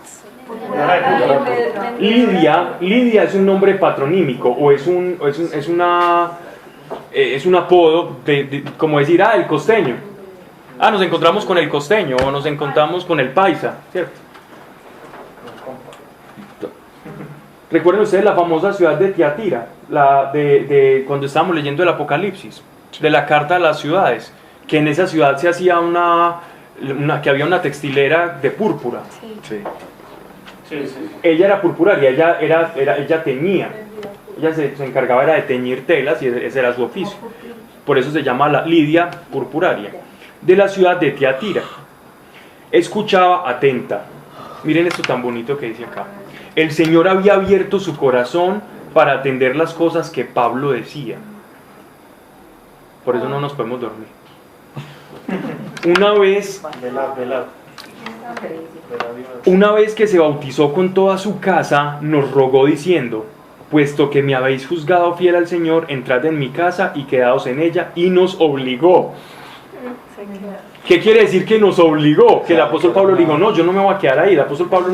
Lidia es un nombre patronímico, o es un apodo como decir, el costeño. Nos encontramos con el costeño, o nos encontramos con el paisa, ¿cierto? Recuerden ustedes la famosa ciudad de Tiatira, cuando estábamos leyendo el Apocalipsis, de la carta a las ciudades, que en esa ciudad se hacía que había una textilera de púrpura. Sí. Ella era purpuraria, ella teñía, ella se encargaba de teñir telas y ese era su oficio. Por eso se llama la Lidia purpuraria, de la ciudad de Tiatira. Escuchaba atenta. Miren esto tan bonito que dice acá. El Señor había abierto su corazón para atender las cosas que Pablo decía. Por eso no nos podemos dormir. Una vez que se bautizó con toda su casa, nos rogó diciendo: puesto que me habéis juzgado fiel al Señor, entrad en mi casa y quedaos en ella, y nos obligó. ¿Qué quiere decir que nos obligó? Que el apóstol Pablo dijo, no, yo no me voy a quedar ahí. El apóstol Pablo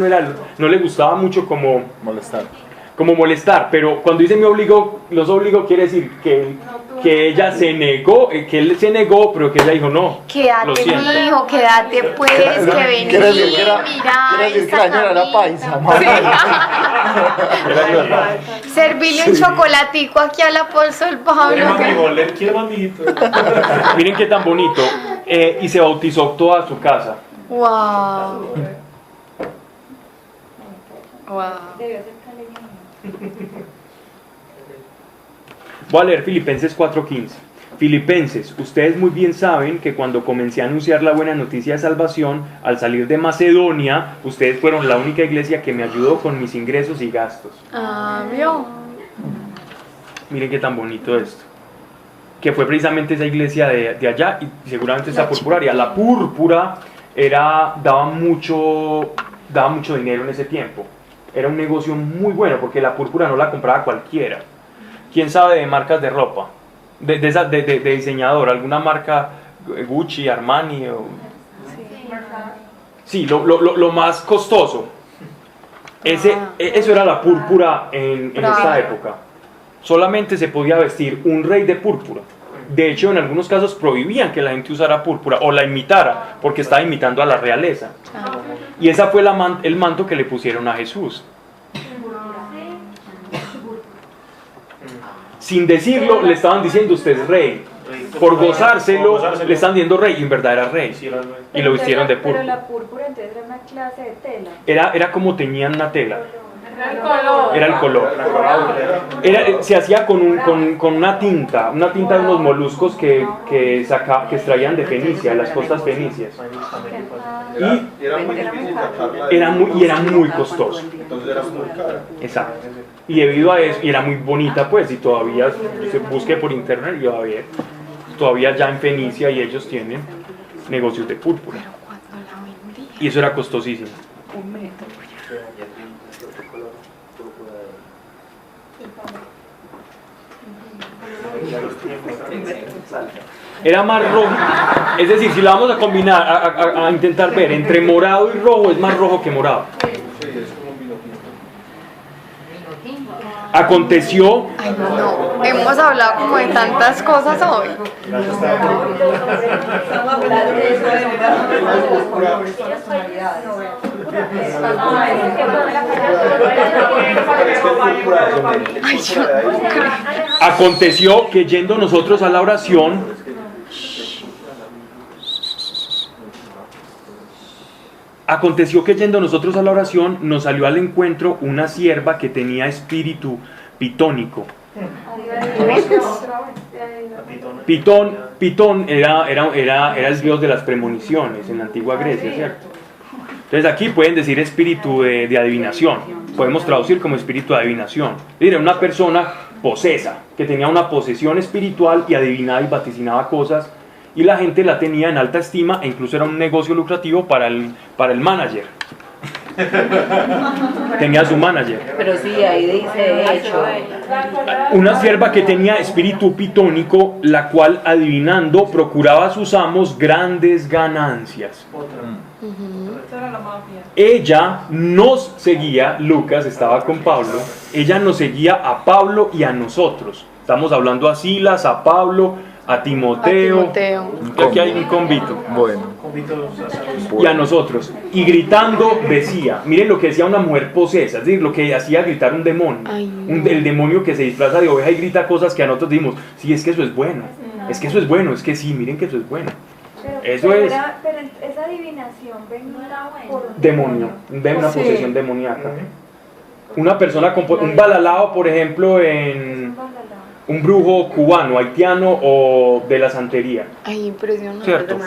no le gustaba mucho como molestar, pero cuando dice me obligó, los obligó quiere decir que ella se negó, que él se negó, pero que ella dijo no. Quédate, mi hijo, quédate pues, que vení, mira, esta la paisa. Servirle un chocolatico aquí al apóstol Pablo. Miren qué tan bonito. Y se bautizó toda su casa. Wow. Wow. Voy a leer Filipenses 4:15. Filipenses, ustedes muy bien saben que cuando comencé a anunciar la buena noticia de salvación, al salir de Macedonia, ustedes fueron la única iglesia que me ayudó con mis ingresos y gastos. ¿Vio? Miren qué tan bonito esto. Que fue precisamente esa iglesia de allá y seguramente esa purpuraria. La púrpura daba mucho dinero en ese tiempo. Era un negocio muy bueno porque la púrpura no la compraba cualquiera. ¿Quién sabe de marcas de ropa? De diseñador, alguna marca, Gucci, Armani o... Sí, lo más costoso. Eso era la púrpura en esta época. Solamente se podía vestir un rey de púrpura. De hecho, en algunos casos prohibían que la gente usara púrpura o la imitara, porque estaba imitando a la realeza. Y esa fue el manto que le pusieron a Jesús. Sin decirlo, le estaban diciendo usted es rey. Por gozárselo, le están diciendo rey, y en verdad era rey. Y lo vistieron de púrpura. Pero la púrpura entonces era una clase de tela. Era como teñían una tela. Era el color. Se hacía con una tinta de unos moluscos que extraían de Fenicia, de las costas fenicias. Y era muy costoso. Entonces era muy cara. Exacto. Y debido a eso, y era muy bonita pues, y todavía, se busque por internet y va a ver, todavía ya en Fenicia y ellos tienen negocios de púrpura. Y eso era costosísimo. Era más rojo, es decir, si la vamos a combinar, a intentar ver, entre morado y rojo, es más rojo que morado. Aconteció... Ay, no, hemos hablado como de tantas cosas hoy. Ay, aconteció que yendo nosotros a la oración, nos salió al encuentro una sierva que tenía espíritu pitónico. Pitón era el dios de las premoniciones en la antigua Grecia, ¿cierto? Entonces aquí pueden decir espíritu de adivinación, podemos traducir como espíritu de adivinación. Era una persona posesa, que tenía una posesión espiritual y adivinaba y vaticinaba cosas, y la gente la tenía en alta estima, e incluso era un negocio lucrativo para el manager. Tenía su manager. Pero sí, ahí dice de hecho. Una sierva que tenía espíritu pitónico, la cual adivinando procuraba a sus amos grandes ganancias. Ella nos seguía, Lucas estaba con Pablo, ella nos seguía a Pablo y a nosotros. Estamos hablando a Silas, a Pablo, a Timoteo. Aquí hay un convito. Bueno. Y a nosotros. Y gritando decía, miren lo que decía una mujer posesa, es decir, lo que hacía gritar un demonio. El demonio que se disfraza de oveja y grita cosas que a nosotros decimos, sí, es que eso es bueno. Es que eso es bueno, es que sí, miren que eso es bueno. Eso es Pero esa adivinación venía por un demonio, de una posesión demoníaca. Una persona con un balalao, por ejemplo, en un brujo cubano, haitiano o de la santería. Ay, impresionante. ¿Cierto?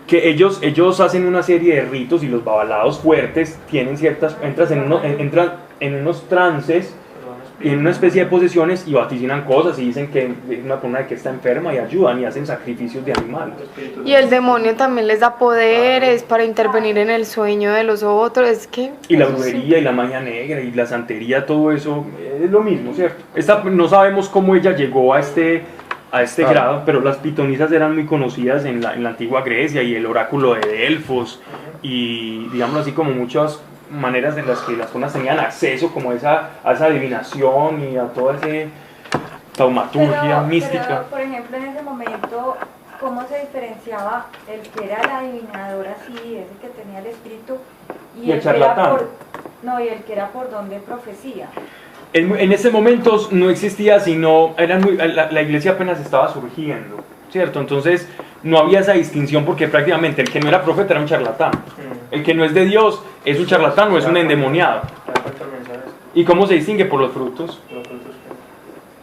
Que ellos hacen una serie de ritos y los babalaos fuertes tienen ciertas, entran en unos trances, en una especie de posesiones y vaticinan cosas y dicen que es una persona que está enferma y ayudan y hacen sacrificios de animales. Y el demonio también les da poderes para intervenir en el sueño de los otros, es que... Y la brujería y la magia negra y la santería, todo eso es lo mismo, ¿cierto? No sabemos cómo ella llegó a este grado, pero las pitonisas eran muy conocidas en la antigua Grecia y el oráculo de Delfos y digamos así como muchas maneras en las que las personas tenían acceso como a esa adivinación y a toda esa taumaturgia mística. Pero, por ejemplo, en ese momento, ¿cómo se diferenciaba el que era el adivinador así, ese que tenía el espíritu, y el charlatán? Y el que era por donde profecía. En ese momento no existía, sino la iglesia apenas estaba surgiendo, ¿cierto? Entonces no había esa distinción porque prácticamente el que no era profeta era un charlatán. El que no es de Dios es un charlatán o es un endemoniado. ¿Y cómo se distingue? Por los frutos.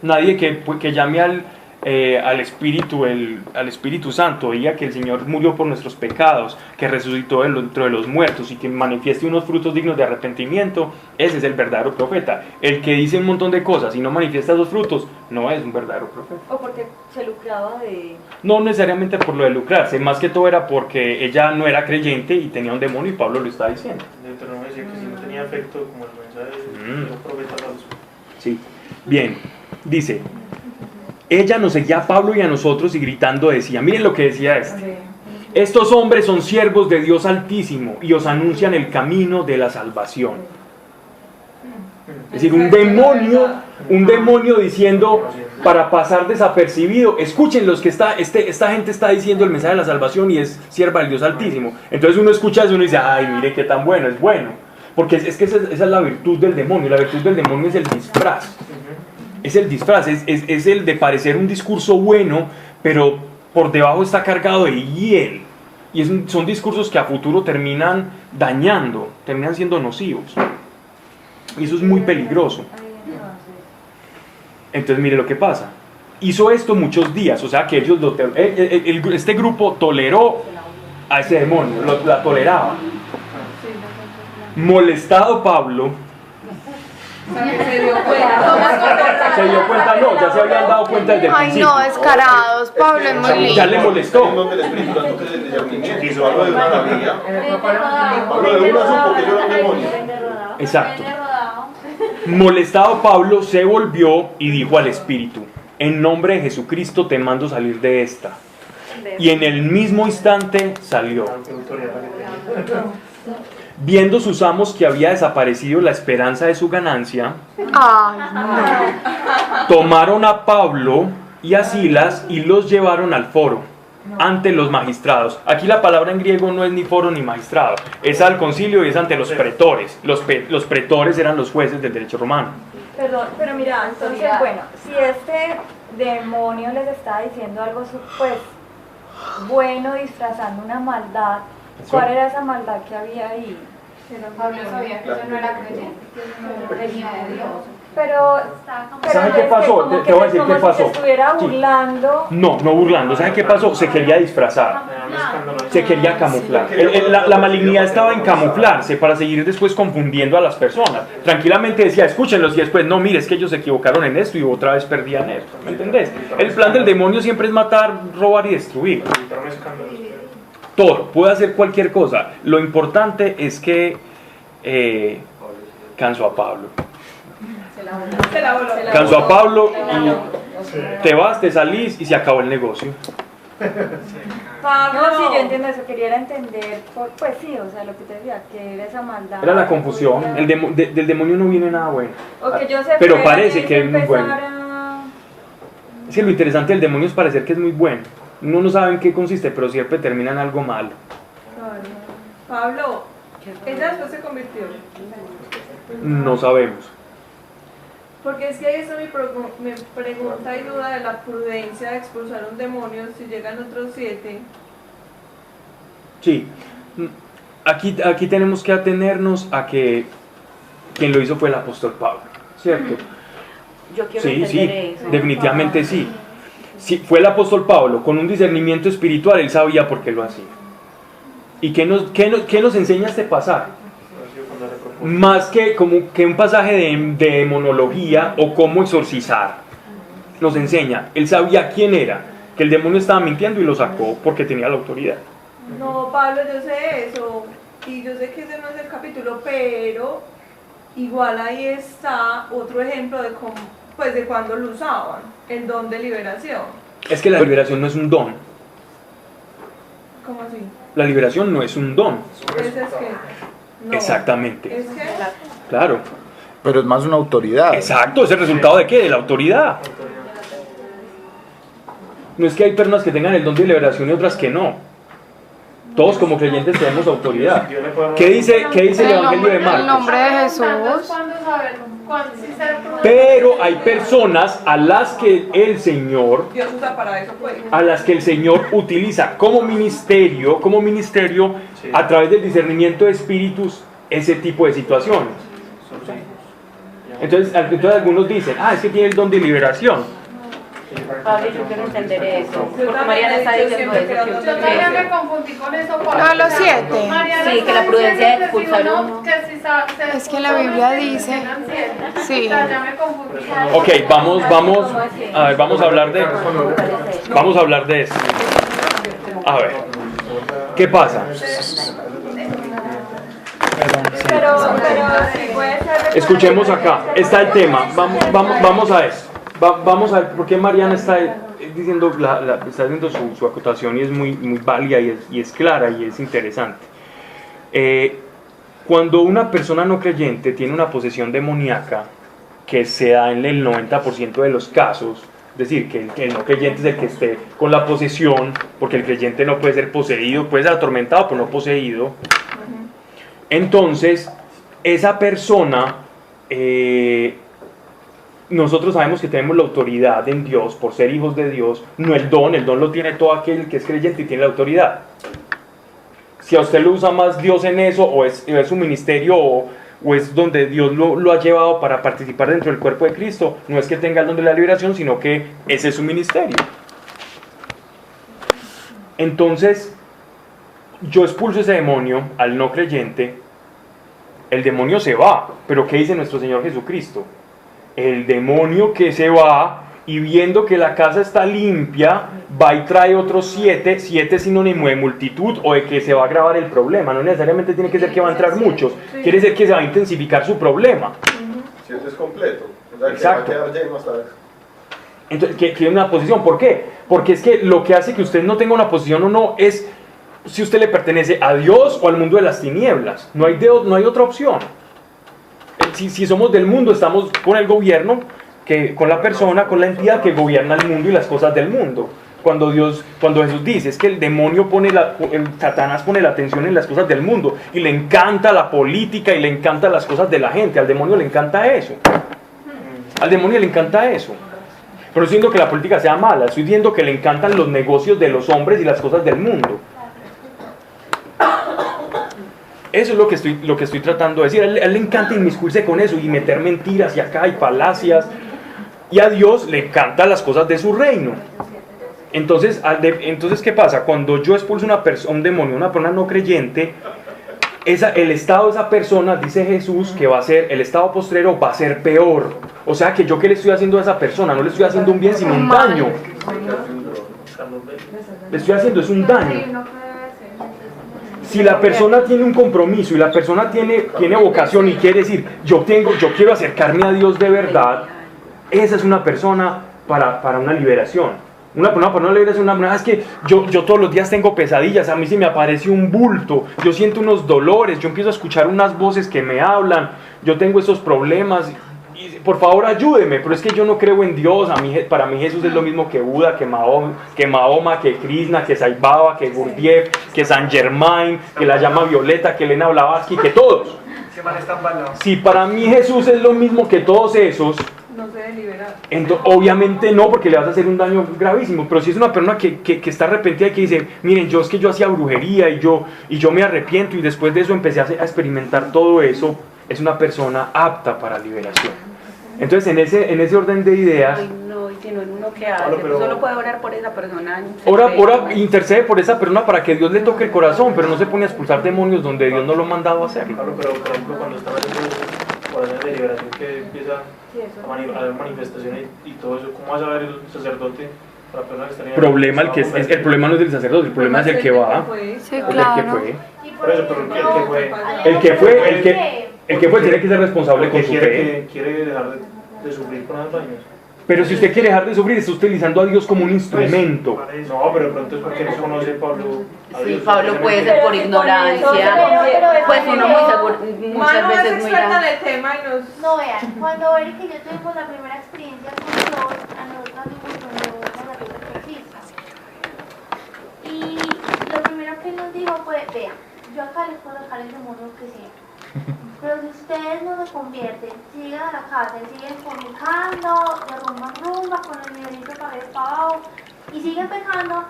Nadie que llame al Espíritu Santo, diga que el Señor murió por nuestros pecados, que resucitó dentro de los muertos y que manifieste unos frutos dignos de arrepentimiento, ese es el verdadero profeta. El que dice un montón de cosas y no manifiesta esos frutos, no es un verdadero profeta. O porque se lucraba de... No necesariamente por lo de lucrarse, más que todo era porque ella no era creyente y tenía un demonio y Pablo lo estaba diciendo. Deuteronomio decía que si no tenía efecto como el mensaje de un profeta falso. Sí, bien, dice... Ella nos seguía a Pablo y a nosotros y gritando decía, miren lo que decía estos hombres son siervos de Dios Altísimo y os anuncian el camino de la salvación. Es decir, un demonio diciendo para pasar desapercibido, escuchen los que esta gente está diciendo el mensaje de la salvación y es sierva del Dios Altísimo. Entonces uno escucha eso y uno dice, ay, mire qué tan bueno, es bueno. Porque es que esa es la virtud del demonio, la virtud del demonio es el disfraz. Es el disfraz, es el de parecer un discurso bueno, pero por debajo está cargado de hiel. Y son discursos que a futuro terminan dañando, terminan siendo nocivos. Y eso es muy peligroso. Entonces mire lo que pasa. Hizo esto muchos días, o sea que ellos este grupo toleró a ese demonio, la toleraba. Molestado Pablo, se dio cuenta, no, ya se habían dado cuenta desde el principio. Ay, no, descarados, Pablo es muy lindo. Ya le molestó. Hablo de una familia. Hablo de una supo que yo era un demonio. Exacto. Molestado Pablo se volvió y dijo al Espíritu, en nombre de Jesucristo te mando salir de esta. Y en el mismo instante salió. Viendo sus amos que había desaparecido la esperanza de su ganancia, tomaron a Pablo y a Silas y los llevaron al foro, ante los magistrados. Aquí la palabra en griego no es ni foro ni magistrado, es al concilio y es ante los pretores. Los pretores eran los jueces del derecho romano. Perdón, pero mira, entonces, bueno, si este demonio les está diciendo algo, pues, bueno, disfrazando una maldad, ¿cuál era esa maldad que había ahí? Pablo sabía que eso no era creyente, que no venía de Dios. Pero ¿saben qué pasó? Te voy a decir qué pasó. Si se estuviera burlando. No burlando. ¿Saben qué pasó? Se quería disfrazar. Se quería camuflar. La malignidad estaba en camuflarse para seguir después confundiendo a las personas. Tranquilamente decía, escúchenlos, y después, no, mire, es que ellos se equivocaron en esto y otra vez perdían esto. ¿Me entendés? El plan del demonio siempre es matar, robar y destruir. Todo, puede hacer cualquier cosa. Lo importante es que cansó a Pablo. Cansó a Pablo y te vas, te salís y se acabó el negocio. Pablo, no, sí, yo entiendo eso, quería entender, pues sí, o sea, lo que te decía, que era esa maldad. Era la confusión, del demonio no viene nada bueno. Okay, yo sé, pero parece que es muy bueno. Es que lo interesante del demonio es parecer que es muy bueno. Uno no sabe en qué consiste, pero siempre termina en algo malo. Pablo, ¿ella después se convirtió? No sabemos. Porque es que ahí está mi pregunta y duda de la prudencia de expulsar un demonio si llegan otros 7. Sí, aquí tenemos que atenernos a que quien lo hizo fue el apóstol Pablo, ¿cierto? Yo quiero entender eso. Definitivamente sí. Sí, fue el apóstol Pablo, con un discernimiento espiritual, él sabía por qué lo hacía. ¿Y qué nos enseña este pasaje? Más que un pasaje de demonología o cómo exorcizar, nos enseña, él sabía quién era, que el demonio estaba mintiendo y lo sacó porque tenía la autoridad. No, Pablo, yo sé eso, y yo sé que ese no es el capítulo, pero igual ahí está otro ejemplo de cómo, pues de cuando lo usaban, el don de liberación. Es que la liberación no es un don. ¿Cómo así? La liberación no es un don. Es que, no. Exactamente. Es que, claro. Pero es más una autoridad. Exacto, ¿es el resultado de qué? De la autoridad. No es que hay personas que tengan el don de liberación y otras que no. Todos como creyentes tenemos autoridad. ¿Qué dice el Evangelio de Marcos? En nombre de Jesús. ¿Cuándo saberlo? Pero hay personas a las que el Señor, Dios usa para eso, pues. a las que el Señor utiliza como ministerio, a través del discernimiento de espíritus, ese tipo de situaciones. Entonces algunos dicen, es que tiene el don de liberación. Pablo, yo quiero entender eso. Porque Mariana está diciendo eso. Yo también me confundí con eso. No, los 7. Sí, que la prudencia de expulsar uno. Es que la Biblia dice. Sí. Ya me confundí. Ok, vamos a hablar de esto. A ver, ¿qué pasa? Pero sí puede ser. Escuchemos acá, está el tema. Vamos a eso. Vamos a ver por qué Mariana está diciendo, está haciendo su acotación y es muy válida y es clara y es interesante. Cuando una persona no creyente tiene una posesión demoníaca, que se da en el 90% de los casos, es decir, que el no creyente es el que esté con la posesión, porque el creyente no puede ser poseído, puede ser atormentado pero no poseído. Entonces, esa persona, nosotros sabemos que tenemos la autoridad en Dios por ser hijos de Dios, no el don lo tiene todo aquel que es creyente y tiene la autoridad. Si a usted lo usa más Dios en eso, o es su ministerio, o es donde Dios lo ha llevado para participar dentro del cuerpo de Cristo, no es que tenga el don de la liberación, sino que ese es su ministerio. Entonces, yo expulso ese demonio al no creyente, el demonio se va, pero ¿qué dice nuestro Señor Jesucristo? El demonio que se va y viendo que la casa está limpia, va y trae otros 7 es sinónimo de multitud o de que se va a agravar el problema, no necesariamente tiene que ser que va a entrar muchos, quiere decir que se va a intensificar su problema. Si eso es completo, o sea, exacto. Que va a quedar lleno hasta eso. Entonces, que tiene una posición, ¿por qué? Porque es que lo que hace que usted no tenga una posición o no es si usted le pertenece a Dios o al mundo de las tinieblas, no hay otra opción. Si somos del mundo, estamos con el gobierno, con la persona, con la entidad que gobierna el mundo y las cosas del mundo. Cuando Jesús dice, es que el demonio Satanás pone la atención en las cosas del mundo y le encanta la política y le encanta las cosas de la gente, al demonio le encanta eso. Al demonio le encanta eso. Pero no estoy diciendo que la política sea mala, estoy diciendo que le encantan los negocios de los hombres y las cosas del mundo. Eso es lo que estoy tratando de decir. A él le encanta inmiscuirse con eso y meter mentiras y acá y falacias. Y a Dios le encantan las cosas de su reino. Entonces ¿qué pasa? Cuando yo expulso un demonio, una persona no creyente, el estado de esa persona, dice Jesús, que va a ser, el estado postrero va a ser peor. O sea que yo, ¿qué le estoy haciendo a esa persona? No le estoy haciendo un bien, sino un daño. Le estoy haciendo es un daño. Si la persona tiene un compromiso y la persona tiene vocación y quiere decir, yo quiero acercarme a Dios de verdad, esa es una persona para una liberación. Una persona para una liberación, es que yo todos los días tengo pesadillas, a mí se me aparece un bulto, yo siento unos dolores, yo empiezo a escuchar unas voces que me hablan, yo tengo esos problemas, y por favor ayúdeme, pero es que yo no creo en Dios, para mí Jesús es lo mismo que Buda, que Mahoma, que Krishna, que Sai Baba, que Gurdjieff, que Saint Germain, que la llama Violeta, que Elena Blavatsky, que todos. Si para mí Jesús es lo mismo que todos esos, no se debe liberar. Obviamente no, porque le vas a hacer un daño gravísimo, pero si es una persona que está arrepentida y que dice, miren, es que yo hacía brujería y yo me arrepiento y después de eso empecé a experimentar todo eso, es una persona apta para liberación. Entonces en ese orden de ideas, ay, no, y si no, uno que hace, solo puede orar por esa persona. Intercede por esa persona para que Dios le toque el corazón, pero no se pone a expulsar demonios donde Dios no lo ha mandado a hacerlo. Claro, pero por ejemplo cuando están haciendo oraciones de liberación que empieza a haber manifestaciones y todo eso, ¿cómo va a saber el sacerdote? El problema no es del sacerdote, el problema es el que va. Sí, claro. El que fue tiene que ser responsable con su fe. Quiere dejar de sufrir con los daños. Pero si usted quiere dejar de sufrir, está utilizando a Dios como un instrumento. No, pero de pronto es porque no conoce Pablo. Sí, Pablo puede ser por ignorancia. Pues uno muchas veces muy experta en el tema y nos... No, vean, cuando Eric y yo tuvimos la primera experiencia con Dios, a nosotros nos la exorcista. Y lo primero que nos dijo fue, vea, yo acá les puedo dejar el demonio que sea. pero si ustedes no se convierten, siguen a la casa y siguen fornicando, de rumba en rumba, con el nivelito para arriba y para abajo, y siguen pecando,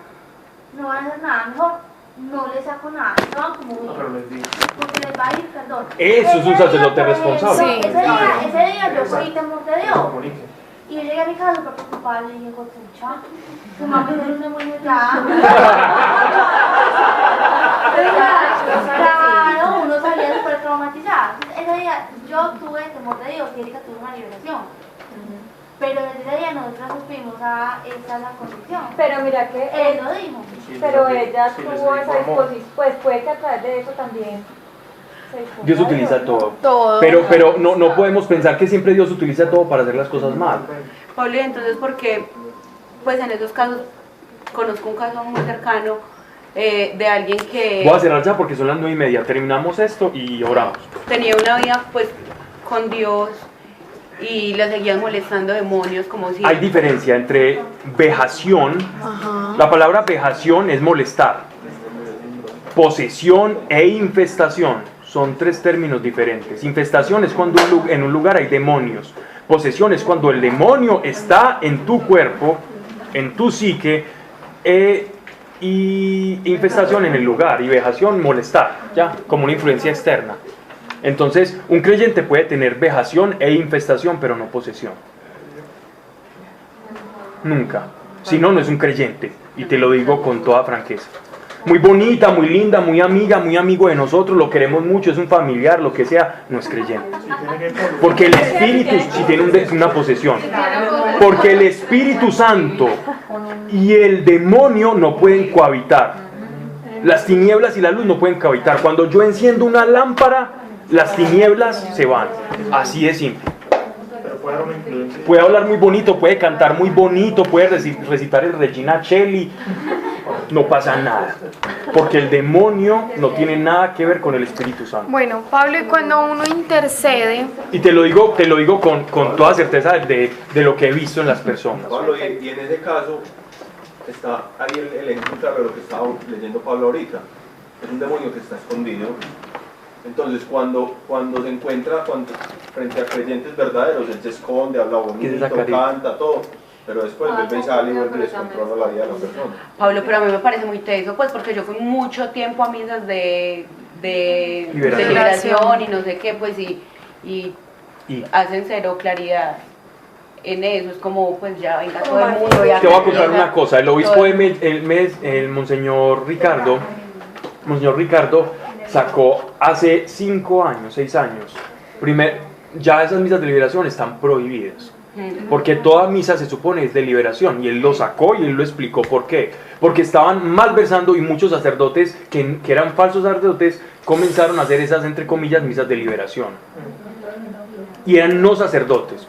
no van a hacer nada. Mejor no les saco nada, no van como bien, porque les va a ir perdón. Eso es un sacerdote responsable. Sí. Ese día yo fui temor de Dios. Y yo llegué a mi casa súper preocupada y le dije, pucha, tu mamá no es un demonio ya. Claro, uno salía súper traumatizada. Ese día yo tuve temor de Dios y Erika tuvo una liberación. Pero desde ese día nosotros supimos, esta es la condición. Pero mira que él lo dijo. Pero ella tuvo esa disposición, pues puede que a través de eso también. Dios utiliza todo. Pero no podemos pensar que siempre Dios utiliza todo para hacer las cosas mal. Pablo, entonces, porque pues en esos casos, conozco un caso muy cercano de alguien que... Voy a cerrar ya porque son las 9:30. Terminamos esto y oramos. Tenía una vida pues con Dios y le seguían molestando demonios como si... Hay diferencia entre vejación. La palabra vejación es molestar. Posesión e infestación. Son tres términos diferentes. Infestación es cuando en un lugar hay demonios. Posesión es cuando el demonio está en tu cuerpo, en tu psique, y infestación en el lugar, y vejación, molestar, ¿ya? Como una influencia externa. Entonces, un creyente puede tener vejación e infestación, pero no posesión. Nunca. Si no, no es un creyente. Y te lo digo con toda franqueza. Muy bonita, muy linda, muy amiga, muy amigo de nosotros, lo queremos mucho, es un familiar, lo que sea, no es creyente. Porque el Espíritu, si tiene una posesión, porque el Espíritu Santo y el demonio no pueden cohabitar. Las tinieblas y la luz no pueden cohabitar. Cuando yo enciendo una lámpara, las tinieblas se van. Así de simple. Puede hablar muy bonito, puede cantar muy bonito, puede recitar el Regina Celli. No pasa nada, porque el demonio no tiene nada que ver con el Espíritu Santo. Bueno, Pablo, y cuando uno intercede... Y te lo digo con toda certeza de lo que he visto en las personas. Pablo, y en ese caso está ahí el ejemplo claro de lo que estaba leyendo Pablo ahorita. Es un demonio que está escondido. Entonces cuando se encuentra frente a creyentes verdaderos, él se esconde, habla bonito, canta, todo. Pero después vuelve y sale y vuelve y descontrola la vida de la persona. Pablo, pero a mí me parece muy teso, pues porque yo fui mucho tiempo a misas de liberación y no sé qué, pues y hacen cero claridad en eso. Es como, pues ya venga todo el mundo. Te voy a contar una cosa. El obispo el Monseñor Ricardo sacó hace 5 años, 6 años. Ya esas misas de liberación están prohibidas. Porque toda misa se supone es de liberación, y él lo sacó y él lo explicó por qué. Porque estaban malversando, y muchos sacerdotes que eran falsos sacerdotes comenzaron a hacer esas, entre comillas, misas de liberación. Y eran no sacerdotes.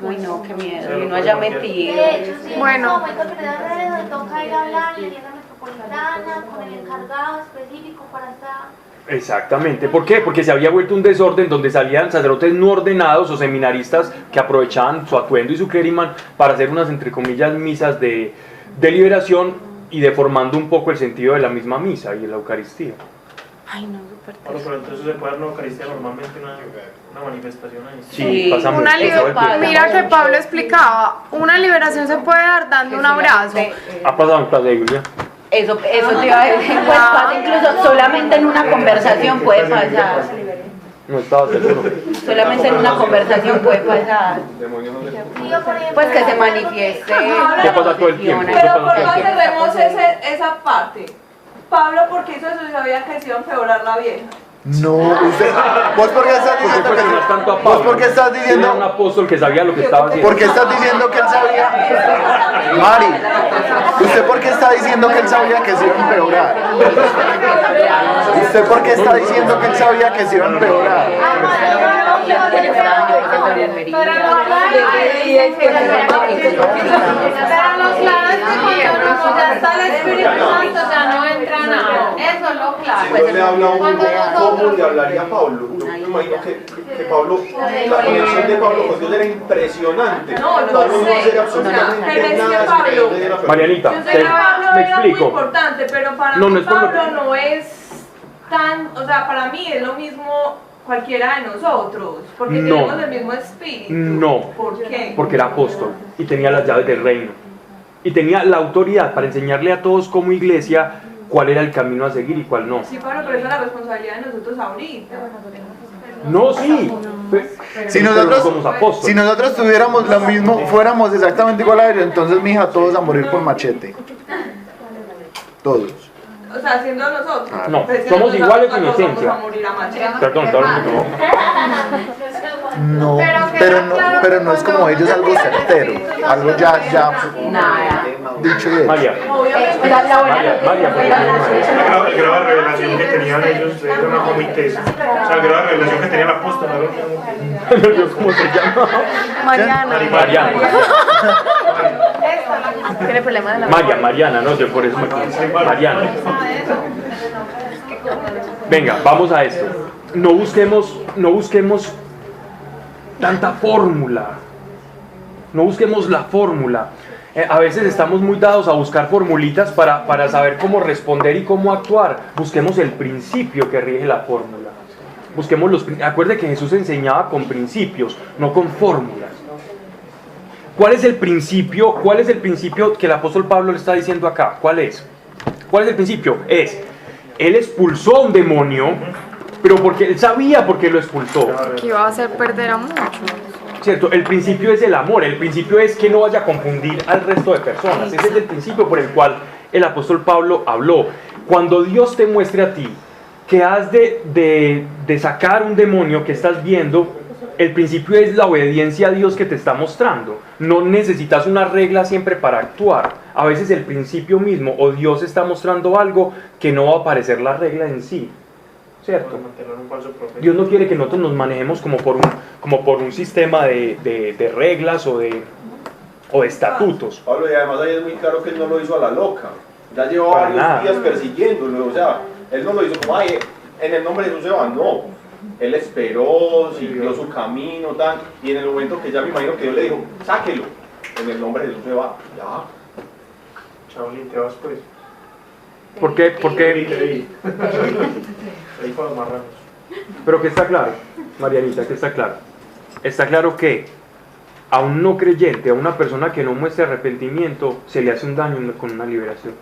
Uy, no, qué miedo, y no haya metido. De hecho, sí, Bueno. donde toca ir a hablar en la iglesia metropolitana con el encargado específico para esta... Exactamente. ¿Por qué? Porque se había vuelto un desorden donde salían sacerdotes no ordenados o seminaristas que aprovechaban su atuendo y su clériman para hacer unas, entre comillas, misas de liberación, y deformando un poco el sentido de la misma misa y de la Eucaristía. Ay, no, súper Bueno, pero entonces se puede dar una Eucaristía normalmente, una manifestación ahí. Sí, pasa mucho. Mira que Pablo explicaba, una liberación se puede dar dando un abrazo. Ha pasado en clase de Biblia. Eso te iba a decir, pues pasa incluso solamente en una conversación puede pasar. No estaba seguro. Solamente en una conversación puede pasar. Pues que se manifieste. ¿Qué pasa todo el tiempo? Pero ¿por qué cerremos esa parte? Pablo, ¿por qué hizo eso si sabía que se iba a empeorar la vieja? No, ¿vos por qué estás diciendo que no es tanto a ¿Vos Pablo? por qué estás diciendo? Era un apóstol que sabía lo que estaba haciendo. ¿Por qué estás diciendo que él sabía? Mari, ¿usted por qué está diciendo que él sabía que se iba a empeorar? ¿Usted por qué está diciendo que él sabía que se iba a empeorar? Ya está el Espíritu Santo, ya no entra nada. Eso es lo claro. Si yo le hablo a uno, ¿cómo le hablaría a Pablo? Yo me imagino que Pablo, la conexión de Pablo con Dios era impresionante. No, lo Pablo no sé. hacía absolutamente nada. Marianita, Yo sé que Pablo me era muy explico. importante, pero para No, mí no es por lo Pablo no es tan, o sea, para mí es lo mismo cualquiera de nosotros, porque No. tenemos el mismo espíritu. No, ¿Por qué? porque era apóstol y tenía las llaves del reino. Y tenía la autoridad para enseñarle a todos como iglesia cuál era el camino a seguir y cuál no. Sí, Pablo, pero esa es la responsabilidad de nosotros ahorita. No, sí. Si pero nosotros, no somos apóstoles. si nosotros tuviéramos lo mismo, fuéramos exactamente igual a ellos, entonces, mija, todos a morir por machete. Todos. O sea, siendo nosotros. No, Pues es que somos nosotros iguales en vamos esencia. a morir a machete. Perdón, No, pero no es como ellos algo certero, algo ya dicho y hecho. María. El grado de revelación que tenían ellos era una comité. O sea, el grado de revelación que tenía el apóstol era ¿Cómo se llama? Mariana. Tiene problema de la Mariana, no sé, por eso me confundí. Mariana. Venga, vamos a esto. No busquemos tanta fórmula. No busquemos la fórmula. A veces estamos muy dados a buscar formulitas para saber cómo responder y cómo actuar. Busquemos el principio que rige la fórmula. Acuerde que Jesús enseñaba con principios, no con fórmulas. ¿Cuál es el principio? ¿Cuál es el principio que el apóstol Pablo le está diciendo acá? ¿Cuál es? ¿Cuál es el principio? Él expulsó a un demonio, pero porque él sabía por qué lo expulsó. Que iba a hacer perder a muchos. Cierto, el principio es el amor, el principio es que no vaya a confundir al resto de personas. Ese es el principio por el cual el apóstol Pablo habló. Cuando Dios te muestre a ti que has de sacar un demonio que estás viendo, el principio es la obediencia a Dios que te está mostrando. No necesitas una regla siempre para actuar. A veces el principio mismo o Dios está mostrando algo que no va a parecer la regla en sí. ¿Cierto? Dios no quiere que nosotros nos manejemos como por un sistema de reglas o de estatutos. Pablo, y además ahí es muy claro que él no lo hizo a la loca. Ya llevaba varios días persiguiéndolo. O sea, él no lo hizo como, ay, en el nombre de Jesús se va. No. Él esperó, siguió su camino, y en el momento que ya me imagino que Dios le dijo, sáquelo. En el nombre de Jesús se va. Ya. Chaolín, te vas pues. ¿Por qué? Porque... Ahí con los marranos. Pero que está claro, Marianita, que está claro. Está claro que a un no creyente, a una persona que no muestre arrepentimiento, se le hace un daño con una liberación.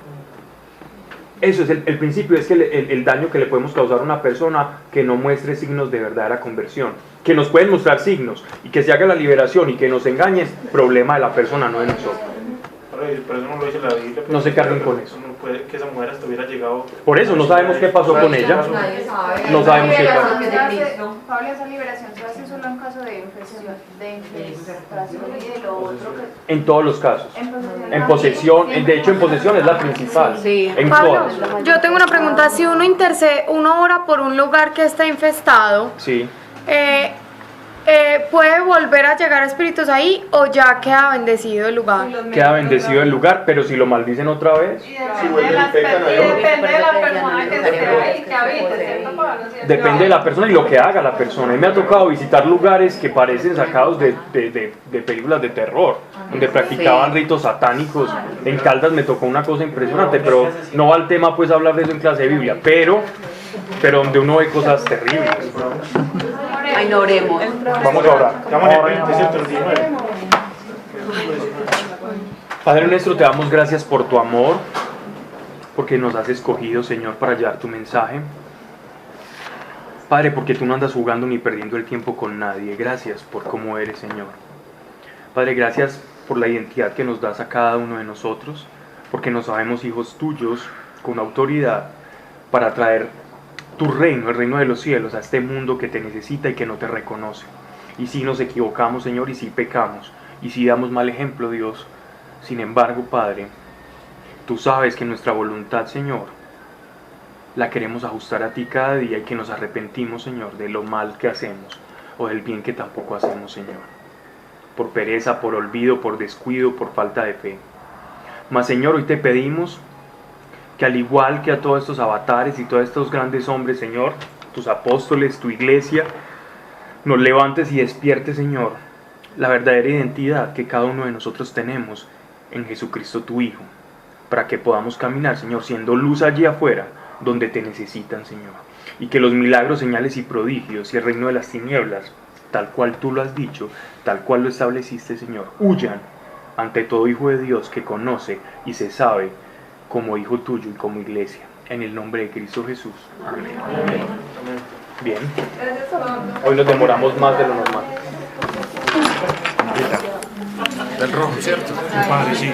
Eso es el principio, es que el daño que le podemos causar a una persona que no muestre signos de verdadera conversión. Que nos pueden mostrar signos y que se haga la liberación y que nos engañen, problema de la persona, no de nosotros. Pero eso no lo dice la Biblia. No se carguen con eso. No puede que esa mujer hasta hubiera llegado. Por eso no sabemos qué pasó con ella. No sabemos qué pasó. Pablo, esa liberación se hace solo en caso de infiltración y de lo otro que... En todos los casos. En posesión, de hecho en posesión es la principal. Sí. En Pablo, todas. yo tengo una pregunta. Si uno ora por un lugar que está infestado, Sí. ¿puede volver a llegar espíritus ahí o ya queda bendecido el lugar? Queda bendecido el lugar, pero si lo maldicen otra vez, Depende de la persona que esté ahí, que habite, ¿cierto, Pablo? depende de la persona y lo que haga la persona. Y me ha tocado visitar lugares que parecen sacados de películas de terror, donde practicaban ritos satánicos. En Caldas me tocó una cosa impresionante, pero no va al tema pues hablar de eso en clase de Biblia, pero donde uno ve cosas terribles. Ay, no oremos. Vamos a orar. Padre nuestro, te damos gracias por tu amor, porque nos has escogido, Señor, para llevar tu mensaje. Padre, porque tú no andas jugando ni perdiendo el tiempo con nadie. Gracias por cómo eres, Señor. Padre, gracias por la identidad que nos das a cada uno de nosotros, porque nos sabemos hijos tuyos con autoridad para traer tu reino, el reino de los cielos, a este mundo que te necesita y que no te reconoce. Y si nos equivocamos, Señor, y si pecamos, y si damos mal ejemplo, Dios, sin embargo, Padre, tú sabes que nuestra voluntad, Señor, la queremos ajustar a ti cada día y que nos arrepentimos, Señor, de lo mal que hacemos o del bien que tampoco hacemos, Señor. Por pereza, por olvido, por descuido, por falta de fe. Mas, Señor, hoy te pedimos que al igual que a todos estos avatares y todos estos grandes hombres, Señor, tus apóstoles, tu iglesia, nos levantes y despiertes, Señor, la verdadera identidad que cada uno de nosotros tenemos en Jesucristo tu Hijo, para que podamos caminar, Señor, siendo luz allí afuera, donde te necesitan, Señor. Y que los milagros, señales y prodigios y el reino de las tinieblas, tal cual tú lo has dicho, tal cual lo estableciste, Señor, huyan ante todo hijo de Dios que conoce y se sabe como hijo tuyo y como iglesia. En el nombre de Cristo Jesús. Amén. Amén. Bien. Hoy nos demoramos más de lo normal. El rojo, ¿cierto? Padre, sí.